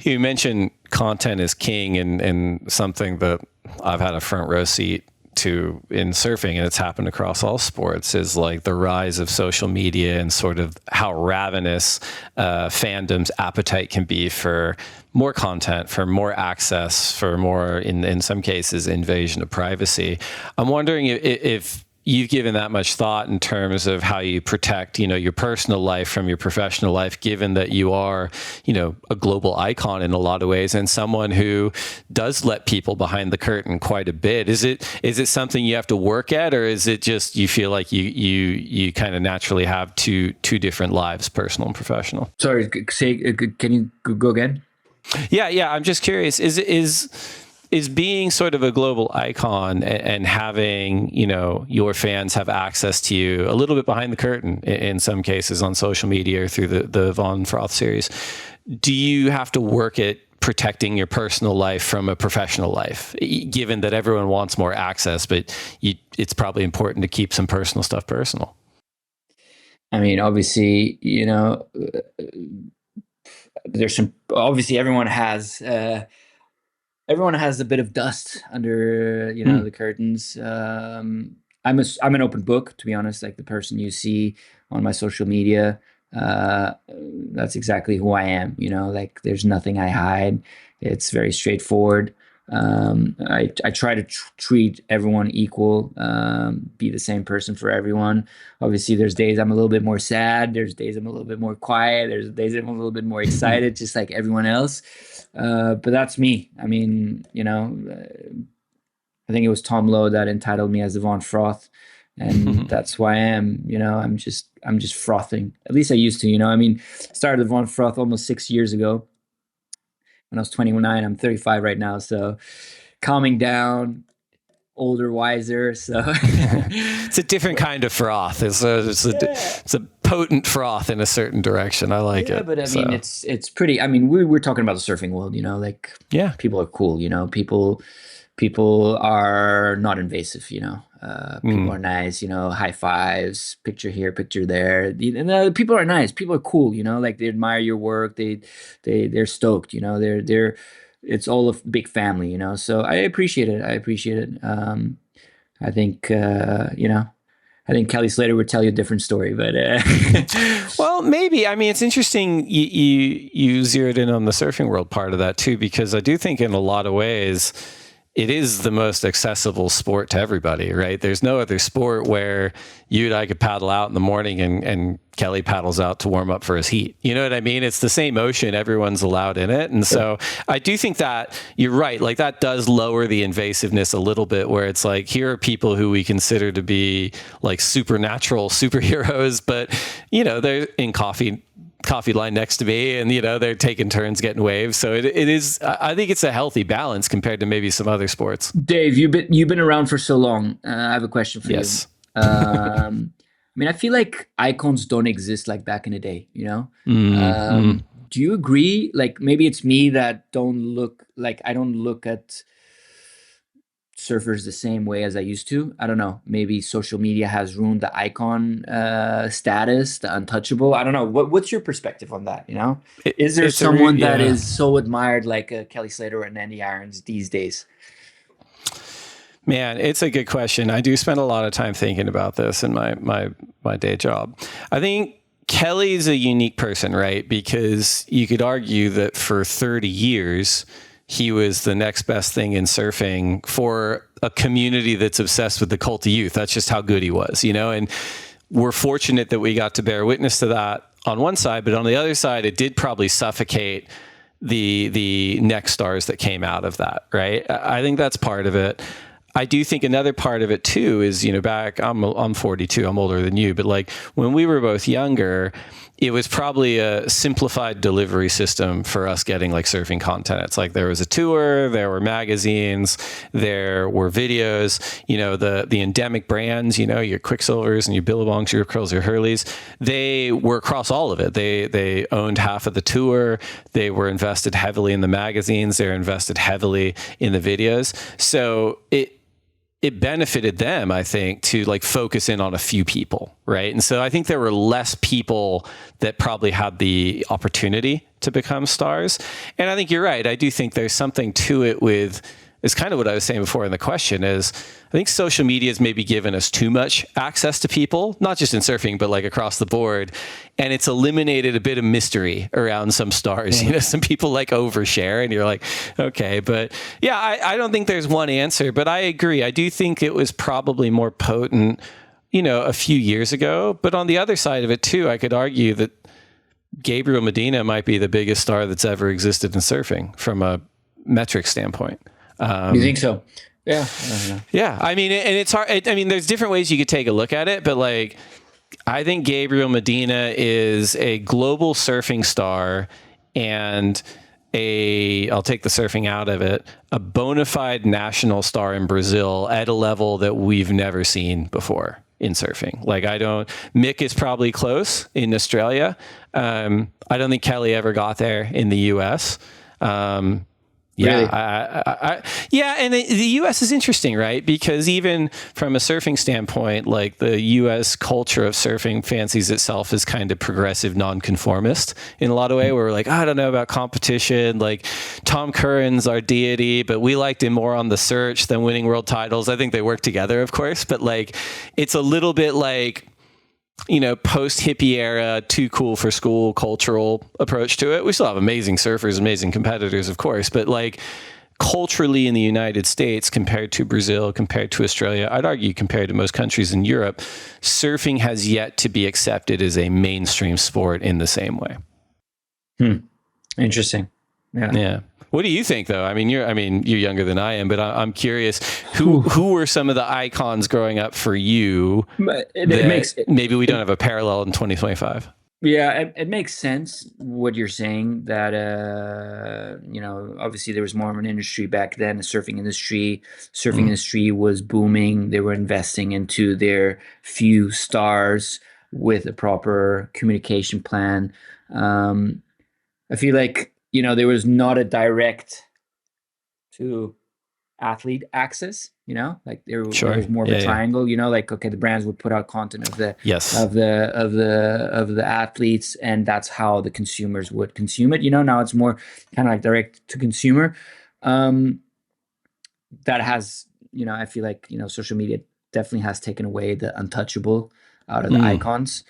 You mentioned content is king, and something that I've had a front row seat to in surfing, and it's happened across all sports, is like the rise of social media and sort of how ravenous fandom's appetite can be for more content, for more access, for more, in some cases, invasion of privacy. I'm wondering if you've given that much thought in terms of how you protect, your personal life from your professional life, given that you are, a global icon in a lot of ways, and someone who does let people behind the curtain quite a bit. Is it something you have to work at, or is it just you feel like you kind of naturally have two different lives, personal and professional? Sorry, can you go again? Yeah. I'm just curious. Is being sort of a global icon and having, your fans have access to you a little bit behind the curtain in some cases on social media or through the Von Froth series, do you have to work at protecting your personal life from a professional life, given that everyone wants more access, but it's probably important to keep some personal stuff personal? I mean, obviously, there's some, obviously everyone has a bit of dust under Mm. the curtains. I'm an open book, to be honest. Like the person you see on my social media, uh, that's exactly who I am. Like there's nothing I hide. It's very straightforward. I try to treat everyone equal, be the same person for everyone. Obviously, there's days I'm a little bit more sad. There's days I'm a little bit more quiet. There's days I'm a little bit more excited, just like everyone else. But that's me. I mean, I think it was Tom Lowe that entitled me as the Von Froth, and that's who I am. I'm just frothing. At least I used to. I mean, started the Von Froth almost 6 years ago when I was 29. I'm 35 right now, so calming down, older, wiser. So It's a different kind of froth. It's a potent froth in a certain direction. I like yeah, it. but I So, mean, it's pretty. I mean, we're talking about the surfing world. Like yeah. people are cool. People are not invasive. People Mm. are nice. High fives, picture here, picture there. And people are nice. People are cool. Like they admire your work. They're stoked. They're it's all a big family. So I appreciate it. I think I think Kelly Slater would tell you a different story, but Well, maybe. I mean, it's interesting you zeroed in on the surfing world part of that too, because I do think in a lot of ways it is the most accessible sport to everybody, right? There's no other sport where you and I could paddle out in the morning and Kelly paddles out to warm up for his heat. You know what I mean? It's the same ocean. Everyone's allowed in it. And so I do think that you're right. Like that does lower the invasiveness a little bit, where it's like, here are people who we consider to be like supernatural superheroes, but they're in coffee line next to me, and they're taking turns getting waves. So it is, I think it's a healthy balance compared to maybe some other sports. Dave, you've been around for so long. I have a question for Yes. you. mean, I feel like icons don't exist like back in the day, you know? Mm-hmm. Do you agree? Like maybe it's me that don't look like I don't look at surfers the same way as I used to. I don't know. Maybe social media has ruined the icon status, the untouchable. I don't know. What's your perspective on that? You know, is there someone that Yeah. is so admired like Kelly Slater and Andy Irons these days? Man, it's a good question. I do spend a lot of time thinking about this in my day job. I think Kelly's a unique person, right? Because you could argue that for 30 years, he was the next best thing in surfing for a community that's obsessed with the cult of youth. That's just how good he was, you know? And we're fortunate that we got to bear witness to that on one side, but on the other side, it did probably suffocate the next stars that came out of that, right? I think that's part of it. I do think another part of it too is, you know, back, I'm 42, I'm older than you, but like when we were both younger, it was probably a simplified delivery system for us getting like surfing content. It's like there was a tour, there were magazines, there were videos, you know, the endemic brands, you know, your Quicksilvers and your Billabongs, your Curls, your Hurleys, they were across all of it. They owned half of the tour. They were invested heavily in the magazines. They're invested heavily in the videos. So it benefited them, I think, to like focus in on a few people, right? And so I think there were less people that probably had the opportunity to become stars. And I think you're right. I do think there's something to it with, it's kind of what I was saying before in the question is, I think social media has maybe given us too much access to people, not just in surfing, but like across the board. And it's eliminated a bit of mystery around some stars. You know, some people like overshare and you're like, okay, but yeah, I don't think there's one answer, but I agree. I do think it was probably more potent, you know, a few years ago. But on the other side of it too, I could argue that Gabriel Medina might be the biggest star that's ever existed in surfing from a metric standpoint. You think so? Yeah. Yeah. I mean, and it's hard. I mean, there's different ways you could take a look at it, but like, I think Gabriel Medina is a global surfing star and I'll take the surfing out of it, a bona fide national star in Brazil at a level that we've never seen before in surfing. Like Mick is probably close in Australia. I don't think Kelly ever got there in the US. Yeah, Really? Yeah, and the U.S. is interesting, right? Because even from a surfing standpoint, like the U.S. culture of surfing fancies itself as kind of progressive, nonconformist in a lot of ways. Where we're like, I don't know about competition. Like Tom Curran's our deity, but we liked him more on the search than winning world titles. I think they work together, of course, but like it's a little bit like, you know, post hippie era, too cool for school cultural approach to it. We still have amazing surfers, amazing competitors, of course, but like culturally in the United States compared to Brazil, compared to Australia, I'd argue compared to most countries in Europe, surfing has yet to be accepted as a mainstream sport in the same way. Interesting. Yeah. What do you think, though? I mean, you're younger than I am, but I'm curious. Who were some of the icons growing up for you? Maybe we don't have a parallel in 2025. Yeah, it makes sense what you're saying. That you know, obviously there was more of an industry back then. The surfing industry was booming. They were investing into their few stars with a proper communication plan. I feel like, you know, there was not a direct to athlete access, you know, like there was more of a triangle, you know, like, okay, the brands would put out content of the athletes, and that's how the consumers would consume it. You know, now it's more kind of like direct to consumer. That has, you know, I feel like, you know, social media definitely has taken away the untouchable out of the icons.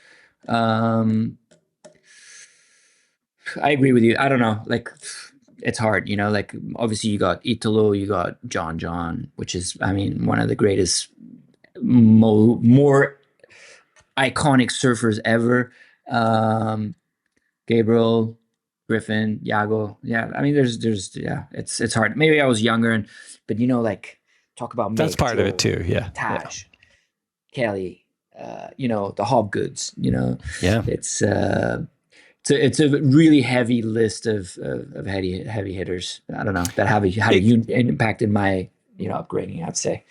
I agree with you. I don't know, like it's hard, you know, like obviously you got Italo, you got John, which is, I mean, one of the greatest, more iconic surfers ever. Gabriel, Griffin, Yago. Yeah. I mean, there's, yeah, it's hard. Maybe I was younger but you know, like talk about that's part of it too. Yeah. Taj, Kelly, you know, the Hobgoods, you know, it's a really heavy list of heavy hitters. I don't know that had a huge impact in my upgrading, I'd say.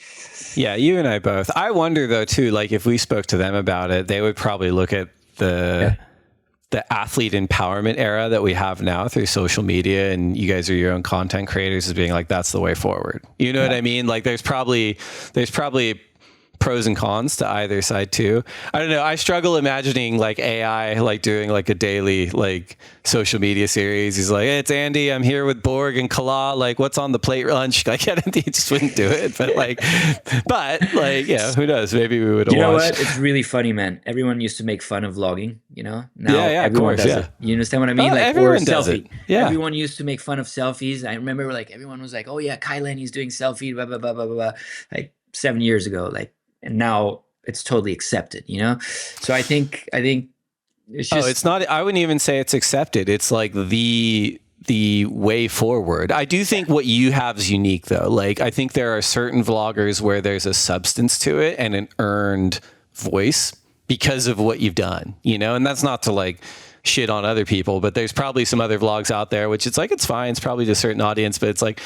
Yeah, you and I both. I wonder though too, like if we spoke to them about it, they would probably look at the athlete empowerment era that we have now through social media, and you guys are your own content creators, as being like, that's the way forward. You know what I mean? Like there's probably pros and cons to either side too. I don't know. I struggle imagining like AI, like doing like a daily like social media series. He's like, hey, it's Andy. I'm here with Borg and Kala. Like, what's on the plate lunch? Like, I don't think he just wouldn't do it. But yeah, who knows? Maybe we would have watched. You know what? It's really funny, man. Everyone used to make fun of vlogging, Now everyone does it. You understand what I mean? Like, everyone does it. Yeah. Everyone used to make fun of selfies. I remember like everyone was like, oh yeah, Kai Lenny's doing selfie, blah, blah, blah, blah, blah, like 7 years ago. Like, and now it's totally accepted, So I think it's just... it's not, I wouldn't even say it's accepted. It's like the way forward. I do think what you have is unique though. Like, I think there are certain vloggers where there's a substance to it and an earned voice because of what you've done, and that's not to like shit on other people, but there's probably some other vlogs out there, which it's like, it's fine. It's probably to a certain audience, but it's like,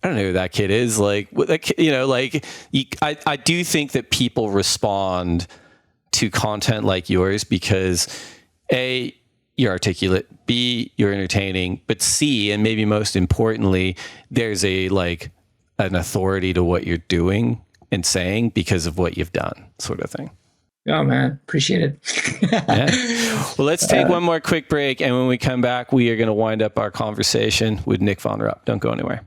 I don't know who that kid is. Like, I do think that people respond to content like yours because A, you're articulate, B, you're entertaining, but C, and maybe most importantly, there's an authority to what you're doing and saying because of what you've done, sort of thing. Oh man, appreciate it. Yeah. Well, let's take one more quick break, and when we come back, we are going to wind up our conversation with Nic von Rupp. Don't go anywhere.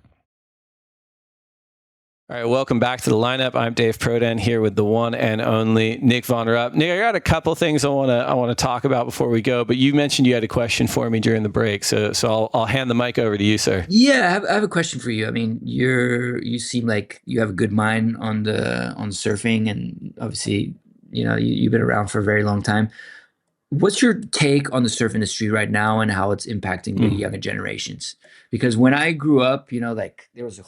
All right, welcome back to the lineup. I'm Dave Prodan here with the one and only Nic von Rupp. Nic, I got a couple things I want to talk about before we go, but you mentioned you had a question for me during the break, so I'll hand the mic over to you, sir. Yeah, I have a question for you. I mean, you seem like you have a good mind on surfing, and obviously, you've been around for a very long time. What's your take on the surf industry right now and how it's impacting the younger generations? Because when I grew up, like there was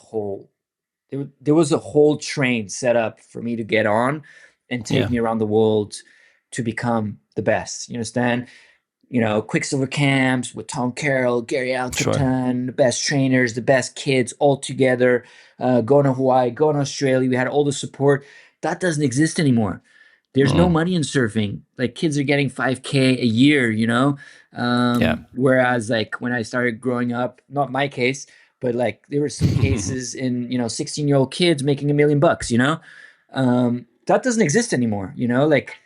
a whole train set up for me to get on and take me around the world to become the best. You understand? Quicksilver camps with Tom Carroll, Gary Alkerton, the best trainers, the best kids all together, going to Hawaii, going to Australia. We had all the support. That doesn't exist anymore. There's no money in surfing. Like kids are getting $5K a year, whereas like when I started growing up, not my case, but like there were some cases in 16-year-old kids making $1 million, that doesn't exist anymore. Like,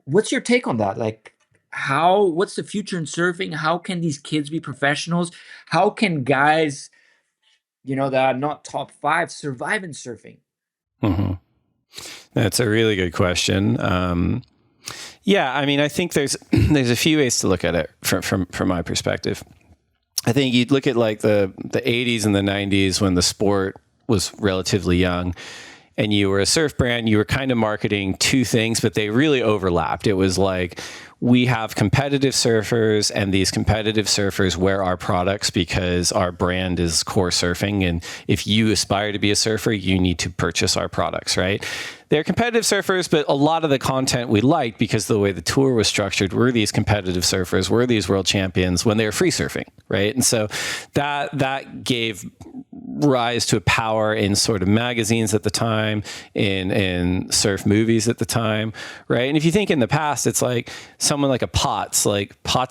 what's your take on that? Like, what's the future in surfing? How can these kids be professionals? How can guys, that are not top 5 survive in surfing? Mm-hmm. That's a really good question. I mean, I think there's a few ways to look at it from my perspective. I think you'd look at like the 80s and the 90s when the sport was relatively young and you were a surf brand, you were kind of marketing two things, but they really overlapped. It was like, we have competitive surfers and these competitive surfers wear our products because our brand is core surfing. And if you aspire to be a surfer, you need to purchase our products, right? They're competitive surfers, but a lot of the content we liked because the way the tour was structured were these competitive surfers, were these world champions when they were free surfing, right? And so that gave rise to a power in sort of magazines at the time, in surf movies at the time, right? And if you think in the past, it's like someone like Potts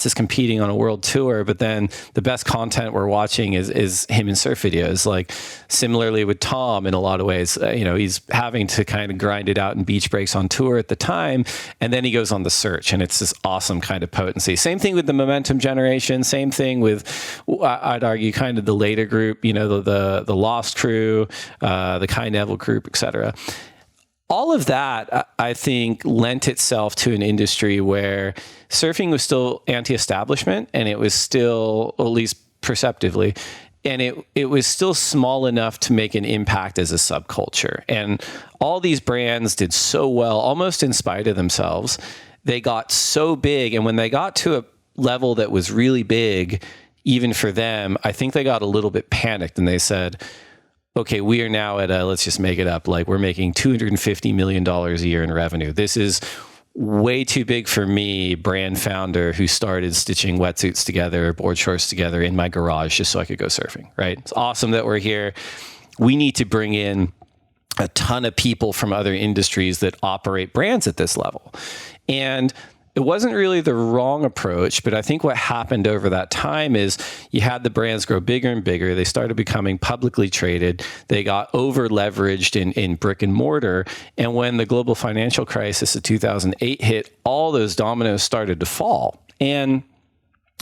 is competing on a world tour, but then the best content we're watching is him in surf videos. Like similarly with Tom, in a lot of ways, he's having to kind of grind it out in beach breaks on tour at the time, and then he goes on the search, and it's this awesome kind of potency. Same thing with the Momentum generation. Same thing with, I'd argue, kind of the later group. The Lost crew, the Kai Neville group, etc. All of that, I think, lent itself to an industry where surfing was still anti-establishment, and it was still, at least perceptively, and it was still small enough to make an impact as a subculture. And all these brands did so well, almost in spite of themselves. They got so big, and when they got to a level that was really big, even for them, I think they got a little bit panicked, and they said, okay, we are now at let's just make it up, like we're making $250 million a year in revenue. This is way too big for me, brand founder who started stitching wetsuits together, board shorts together in my garage just so I could go surfing, right? It's awesome that we're here. We need to bring in a ton of people from other industries that operate brands at this level. And it wasn't really the wrong approach, but I think what happened over that time is you had the brands grow bigger and bigger. They started becoming publicly traded. They got over leveraged in brick and mortar. And when the global financial crisis of 2008 hit, all those dominoes started to fall. And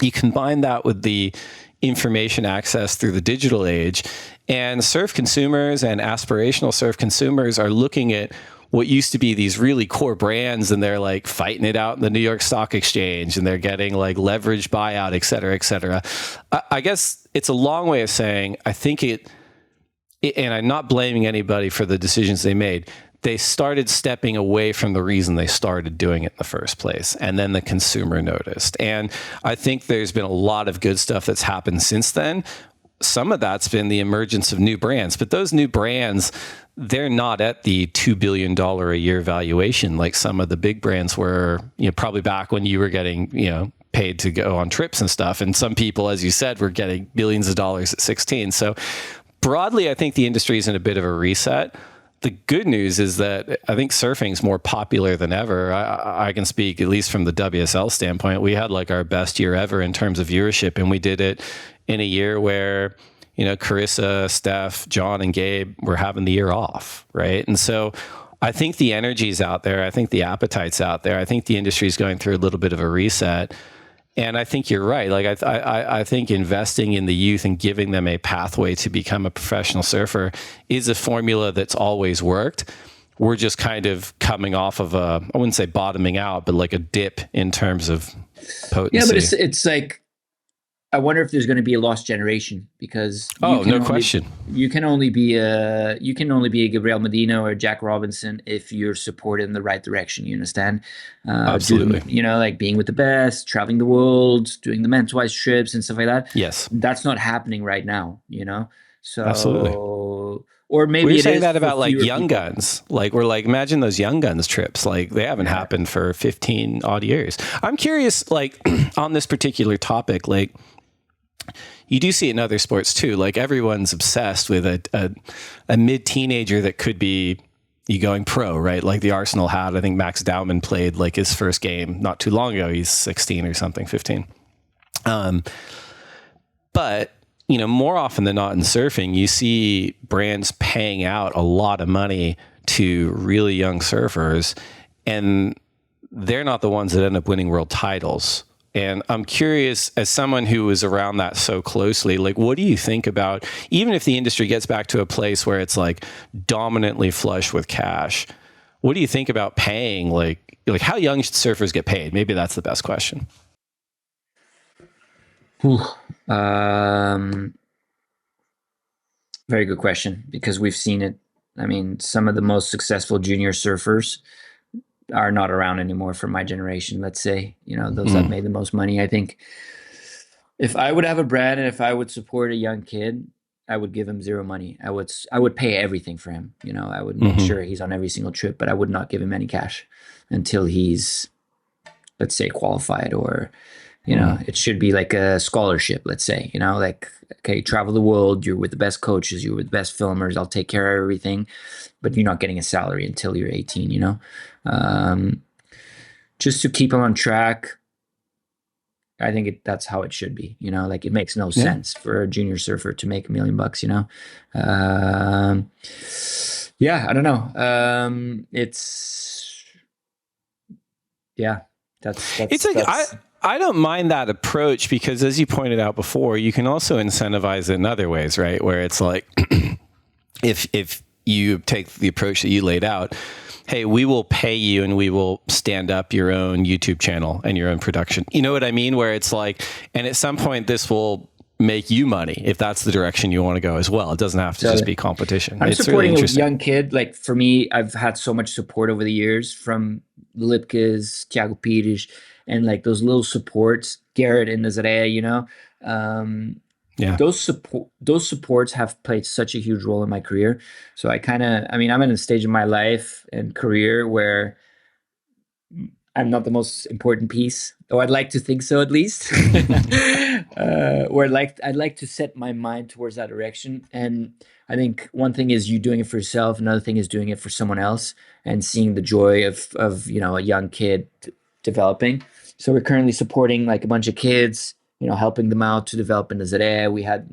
you combine that with the information access through the digital age, and surf consumers and aspirational surf consumers are looking at what used to be these really core brands, and they're like fighting it out in the New York Stock Exchange, and they're getting like leveraged buyout, et cetera, et cetera. I guess it's a long way of saying, I think and I'm not blaming anybody for the decisions they made. They started stepping away from the reason they started doing it in the first place. And then the consumer noticed. And I think there's been a lot of good stuff that's happened since then. Some of that's been the emergence of new brands, but those new brands, they're not at the $2 billion a year valuation like some of the big brands were, probably back when you were getting, paid to go on trips and stuff. And some people, as you said, were getting billions of dollars at 16. So broadly, I think the industry is in a bit of a reset. The good news is that I think surfing is more popular than ever. I can speak, at least from the WSL standpoint, we had like our best year ever in terms of viewership, and we did it in a year where, Carissa, Steph, John, and Gabe were having the year off, right? And so I think the energy's out there. I think the appetite's out there. I think the industry is going through a little bit of a reset. And I think you're right. Like I think investing in the youth and giving them a pathway to become a professional surfer is a formula that's always worked. We're just kind of coming off of I wouldn't say bottoming out, but like a dip in terms of potency. Yeah, but it's like, I wonder if there's going to be a lost generation, because question. You can only be a Gabriel Medina or Jack Robinson if you're supported in the right direction. You understand? Absolutely. Like being with the best, traveling the world, doing the Mentwise trips and stuff like that. Yes, that's not happening right now. So absolutely. Or maybe we're it saying is that about like young people. guns. Like we're like, imagine those young guns trips. Like they haven't happened for 15 odd years. I'm curious, like on this particular topic, like. You do see it in other sports too. Like everyone's obsessed with a mid-teenager that could be going pro, right? Like the Arsenal had, I think Max Dowman played like his first game not too long ago. He's 16 or something, 15. But, more often than not in surfing, you see brands paying out a lot of money to really young surfers, and they're not the ones that end up winning world titles. And I'm curious, as someone who was around that so closely, like, what do you think about, even if the industry gets back to a place where it's like dominantly flush with cash, what do you think about paying, like how young should surfers get paid? Maybe that's the best question. Very good question, because we've seen it. I mean, some of the most successful junior surfers are not around anymore from my generation, let's say, those that made the most money. I think if I would have a brand and if I would support a young kid, I would give him zero money. I would pay everything for him. I would make sure he's on every single trip, but I would not give him any cash until he's, let's say, qualified, or, it should be like a scholarship, let's say, like, okay, travel the world, you're with the best coaches, you're with the best filmers, I'll take care of everything, but you're not getting a salary until you're 18, just to keep him on track. I think that's how it should be, like it makes no sense for a junior surfer to make $1 million, I don't know. It's like, I don't mind that approach, because as you pointed out before, you can also incentivize it in other ways, right? Where it's like, if you take the approach that you laid out, hey, we will pay you and we will stand up your own YouTube channel and your own production. You know what I mean? Where it's like, and at some point this will make you money if that's the direction you want to go as well. It doesn't have to just be competition. I'm it's supporting really a young kid. Like for me, I've had so much support over the years from Lipkes, Thiago Pires, and like those little supports, Garrett and Nazaré, those supports have played such a huge role in my career. So I'm in a stage of my life and career where I'm not the most important piece, or I'd like to think so at least. Or I'd like to set my mind towards that direction. And I think one thing is you doing it for yourself. Another thing is doing it for someone else and seeing the joy of a young kid developing. So we're currently supporting like a bunch of kids, helping them out to develop in Nazaré. We had,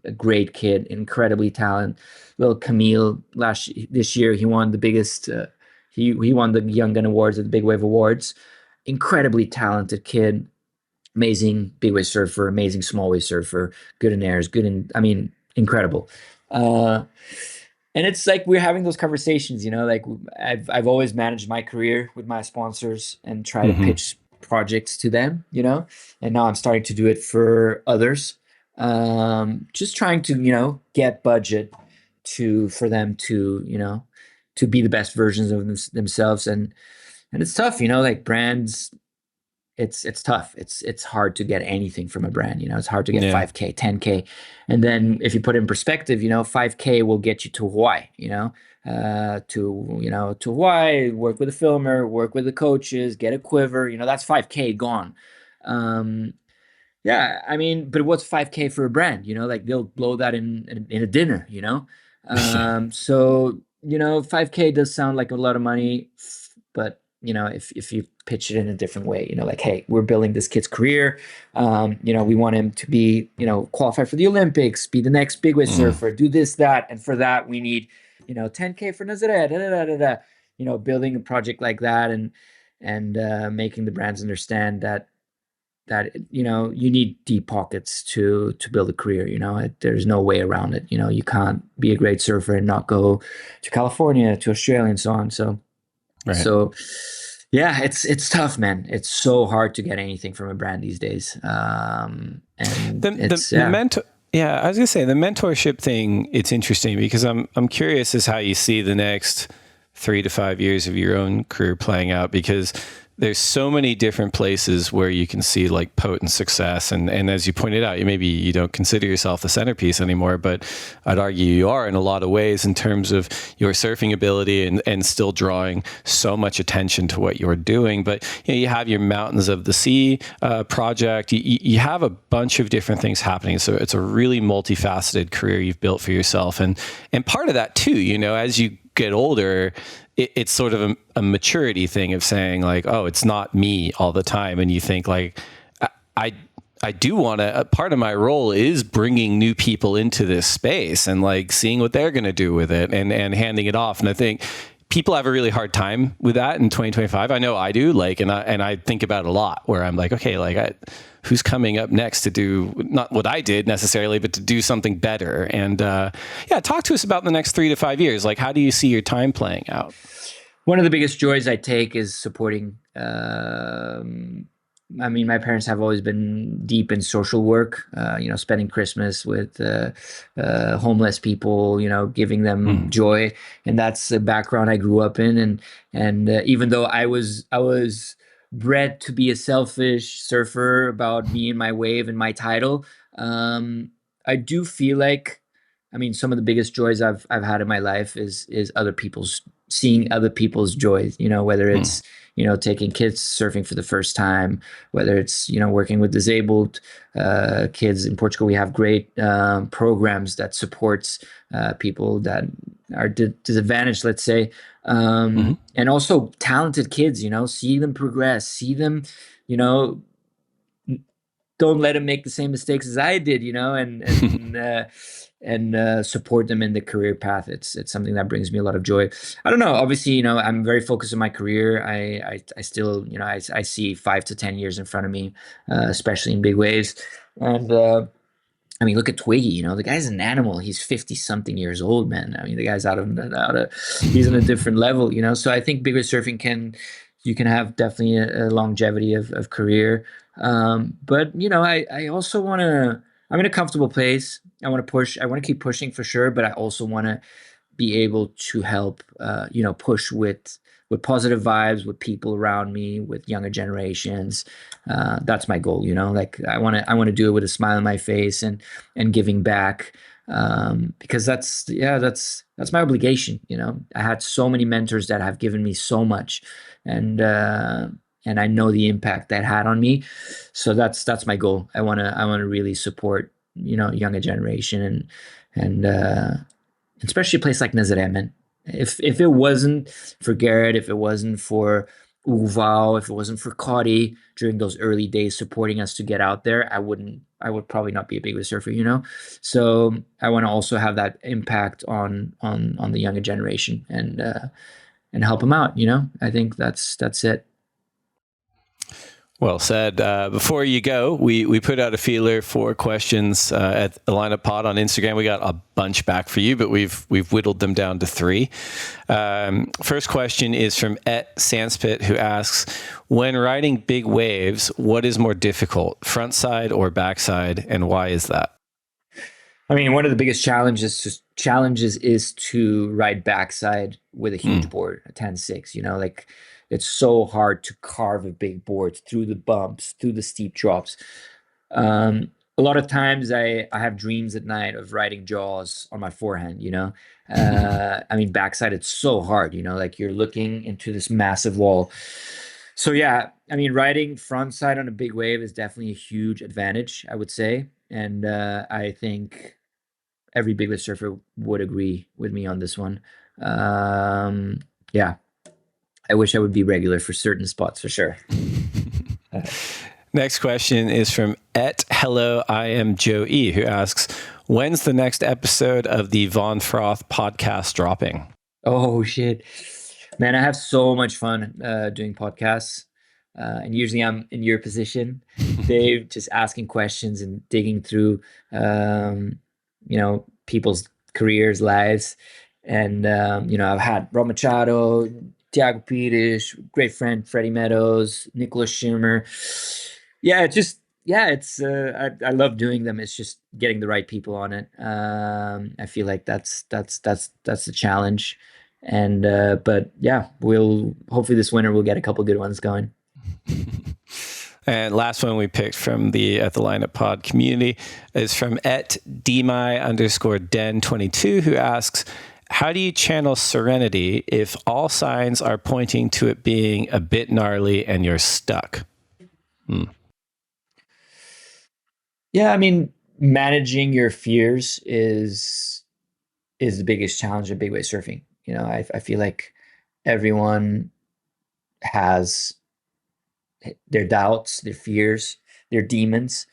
a great kid, incredibly talented, little Camille this year. He won the biggest. He won the Young Gun Awards at the Big Wave Awards. Incredibly talented kid, amazing big wave surfer, amazing small wave surfer, good in airs, incredible. Uh, and it's like we're having those conversations, like I've always managed my career with my sponsors and try to Hmm. pitch projects to them, and now I'm starting to do it for others. Just trying to, get budget for them to, to be the best versions of themselves. And it's tough, like brands, it's tough. It's hard to get anything from a brand, it's hard to get Yeah. 5K, 10K. And then if you put it in perspective, 5K will get you to Hawaii, to Hawaii, work with a filmer, work with the coaches, get a quiver, that's 5K gone. Um, yeah, I mean, but what's 5K for a brand? Like they'll blow that in a dinner, Yeah. So, 5K does sound like a lot of money, but if you pitch it in a different way, like, hey, we're building this kid's career. We want him to be, qualify for the Olympics, be the next big wave Mm. surfer, do this, that, and for that we need, 10K for Nazaré, da, da, da, da, da. Building a project like that and making the brands understand that you need deep pockets to build a career. There's no way around it. You can't be a great surfer and not go to California, to Australia, and so on. So Right. so yeah, it's tough, man. It's so hard to get anything from a brand these days. And The it's the yeah. mentor. Yeah, I was gonna say the mentorship thing. It's interesting because I'm curious as how you see the next 3 to 5 years of your own career playing out, because there's so many different places where you can see like potent success. And as you pointed out, maybe you don't consider yourself the centerpiece anymore, but I'd argue you are in a lot of ways in terms of your surfing ability and still drawing so much attention to what you're doing. But you have your Mountains of the Sea project. You have a bunch of different things happening. So it's a really multifaceted career you've built for yourself. And part of that too, as you get older, it's sort of a maturity thing of saying like, oh, it's not me all the time. And you think like, I do want to, part of my role is bringing new people into this space and like seeing what they're going to do with it and handing it off. And I think people have a really hard time with that in 2025. I know I do, like, and I think about it a lot where I'm like, okay, like who's coming up next to do not what I did necessarily, but to do something better. And talk to us about the next 3 to 5 years. Like, how do you see your time playing out? One of the biggest joys I take is supporting. My parents have always been deep in social work, spending Christmas with homeless people, giving them Mm. joy. And that's the background I grew up in. And even though I was bred to be a selfish surfer about me and my wave and my title, I do feel like, some of the biggest joys I've had in my life is seeing other people's joys, whether Mm. it's, taking kids surfing for the first time, whether it's, working with disabled kids. In Portugal, we have great programs that supports people that are disadvantaged, let's say, Hmm. and also talented kids, see them progress, see them, you know, don't let them make the same mistakes as I did, and support them in the career path. It's something that brings me a lot of joy. I don't know. Obviously, I'm very focused on my career. I still, I see 5 to 10 years in front of me, especially in big waves. And look at Twiggy. The guy's an animal. He's 50 something years old, man. The guy's he's on a different level. So I think big wave surfing you can have definitely a longevity of career. But I also want to. I'm in a comfortable place. I want to push. I want to keep pushing for sure. But I also want to be able to help. Push with positive vibes, with people around me, with younger generations. That's my goal. Like I want to do it with a smile on my face and giving back. Because that's my obligation. I had so many mentors that have given me so much, and and I know the impact that had on me. So that's my goal. I want to really support, younger generation, and especially a place like Nazaré, man. If it wasn't for Garrett, if it wasn't for Uval, if it wasn't for Cody during those early days supporting us to get out there, I would probably not be a big wave surfer. So I want to also have that impact on the younger generation, and help them out. I think that's it. Well said. Before you go, we put out a feeler for questions at the Lineup Pod on Instagram. We got a bunch back for you, but we've whittled them down to 3. First question is from @Sanspit, who asks, when riding big waves, what is more difficult, front side or backside, and why is that? I mean, one of the biggest challenges is to ride backside with a huge board, a 10-6. Like, it's so hard to carve a big board through the bumps, through the steep drops. A lot of times I have dreams at night of riding jaws on my forehand. I mean, backside, it's so hard, like you're looking into this massive wall. So yeah, I mean, riding front side on a big wave is definitely a huge advantage, I would say. And I think every big wave surfer would agree with me on this one. Yeah, I wish I would be regular for certain spots for sure. Next question is from @Hello, I am Joe E, who asks, when's the next episode of the Von Froth podcast dropping? Oh shit, man! I have so much fun doing podcasts, and usually I'm in your position, Dave, just asking questions and digging through, people's careers, lives, and I've had Rob Machado, Tiago Pires, great friend Freddie Meadows, Nicholas Schirmer. Yeah, it's I love doing them. It's just getting the right people on it. I feel like that's the challenge. And but yeah, we'll hopefully this winter we'll get a couple good ones going. And last one we picked from the At the Lineup Pod community is from @DMI_Den22, who asks, how do you channel serenity if all signs are pointing to it being a bit gnarly and you're stuck? Yeah, I mean, managing your fears is the biggest challenge of big wave surfing. I feel like everyone has their doubts, their fears, their demons,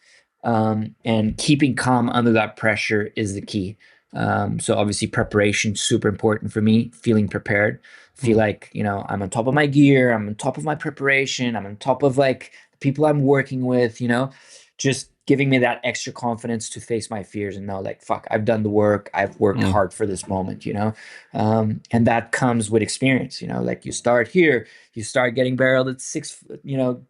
and keeping calm under that pressure is the key. So obviously preparation super important for me. Feeling prepared, feel like I'm on top of my gear, I'm on top of my preparation, I'm on top of like the people I'm working with. Just giving me that extra confidence to face my fears and know like, fuck, I've done the work, I've worked hard for this moment. And that comes with experience. Like you start here, you start getting barreled at 6,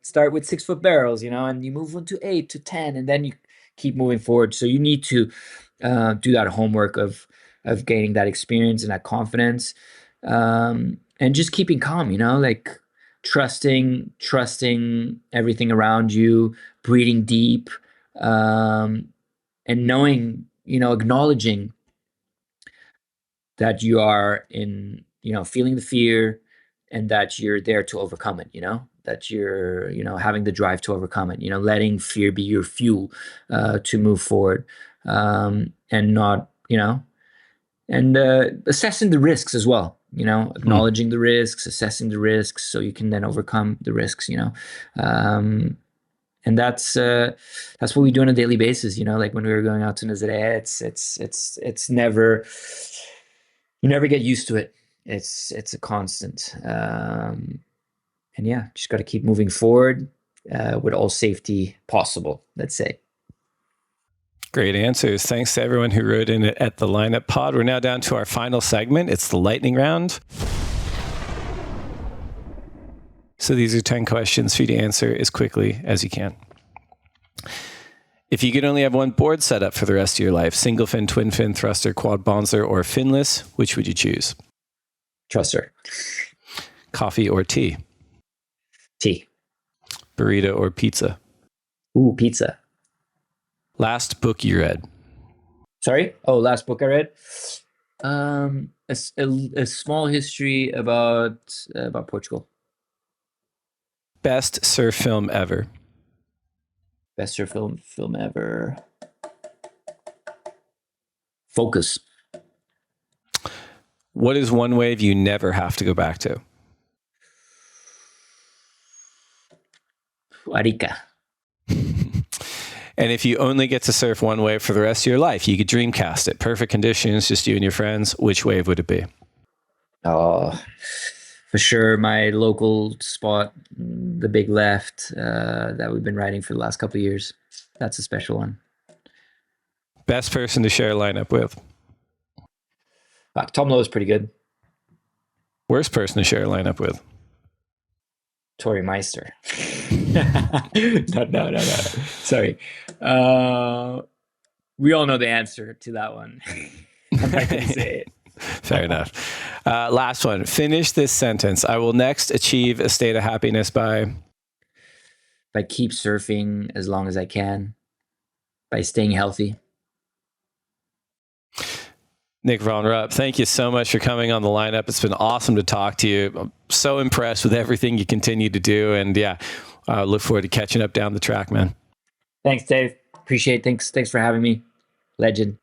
start with 6-foot barrels, and you move on to 8 to 10, and then you keep moving forward. So you need to do that homework of gaining that experience and that confidence, and just keeping calm. Like trusting everything around you, breathing deep, and knowing, acknowledging that you are in, feeling the fear, and that you're there to overcome it. That you're, having the drive to overcome it. Letting fear be your fuel to move forward, and not, and assessing the risks as well. Acknowledging the risks, assessing the risks, so you can then overcome the risks. And that's what we do on a daily basis. Like when we were going out to Nazaré, it's never, you never get used to it. It's a constant, and yeah, just got to keep moving forward with all safety possible, let's say. Great answers. Thanks to everyone who wrote in at the Lineup Pod. We're now down to our final segment. It's the lightning round. So these are 10 questions for you to answer as quickly as you can. If you could only have one board set up for the rest of your life, single fin, twin fin, thruster, quad bonzer, or finless, which would you choose? Thruster. Coffee or tea? Tea. Burrito or pizza? Ooh, pizza. Last book you read? Sorry? Oh, last book I read? A small history about Portugal. Best surf film ever. Best surf film ever. Focus. What is one wave you never have to go back to? Arica. And if you only get to surf one wave for the rest of your life, you could dreamcast it. Perfect conditions, just you and your friends. Which wave would it be? Oh, for sure. My local spot, the Big Left, that we've been riding for the last couple of years. That's a special one. Best person to share a lineup with? Tom Lowe is pretty good. Worst person to share a lineup with? Tori Meister. No. Sorry. We all know the answer to that one. I'm not going to say it. Fair enough. Last one. Finish this sentence. I will next achieve a state of happiness by... If I keep surfing as long as I can, by staying healthy. Nic von Rupp, thank you so much for coming on the lineup. It's been awesome to talk to you. I'm so impressed with everything you continue to do. And yeah, look forward to catching up down the track, man. Thanks, Dave. Appreciate it. Thanks for having me. Legend.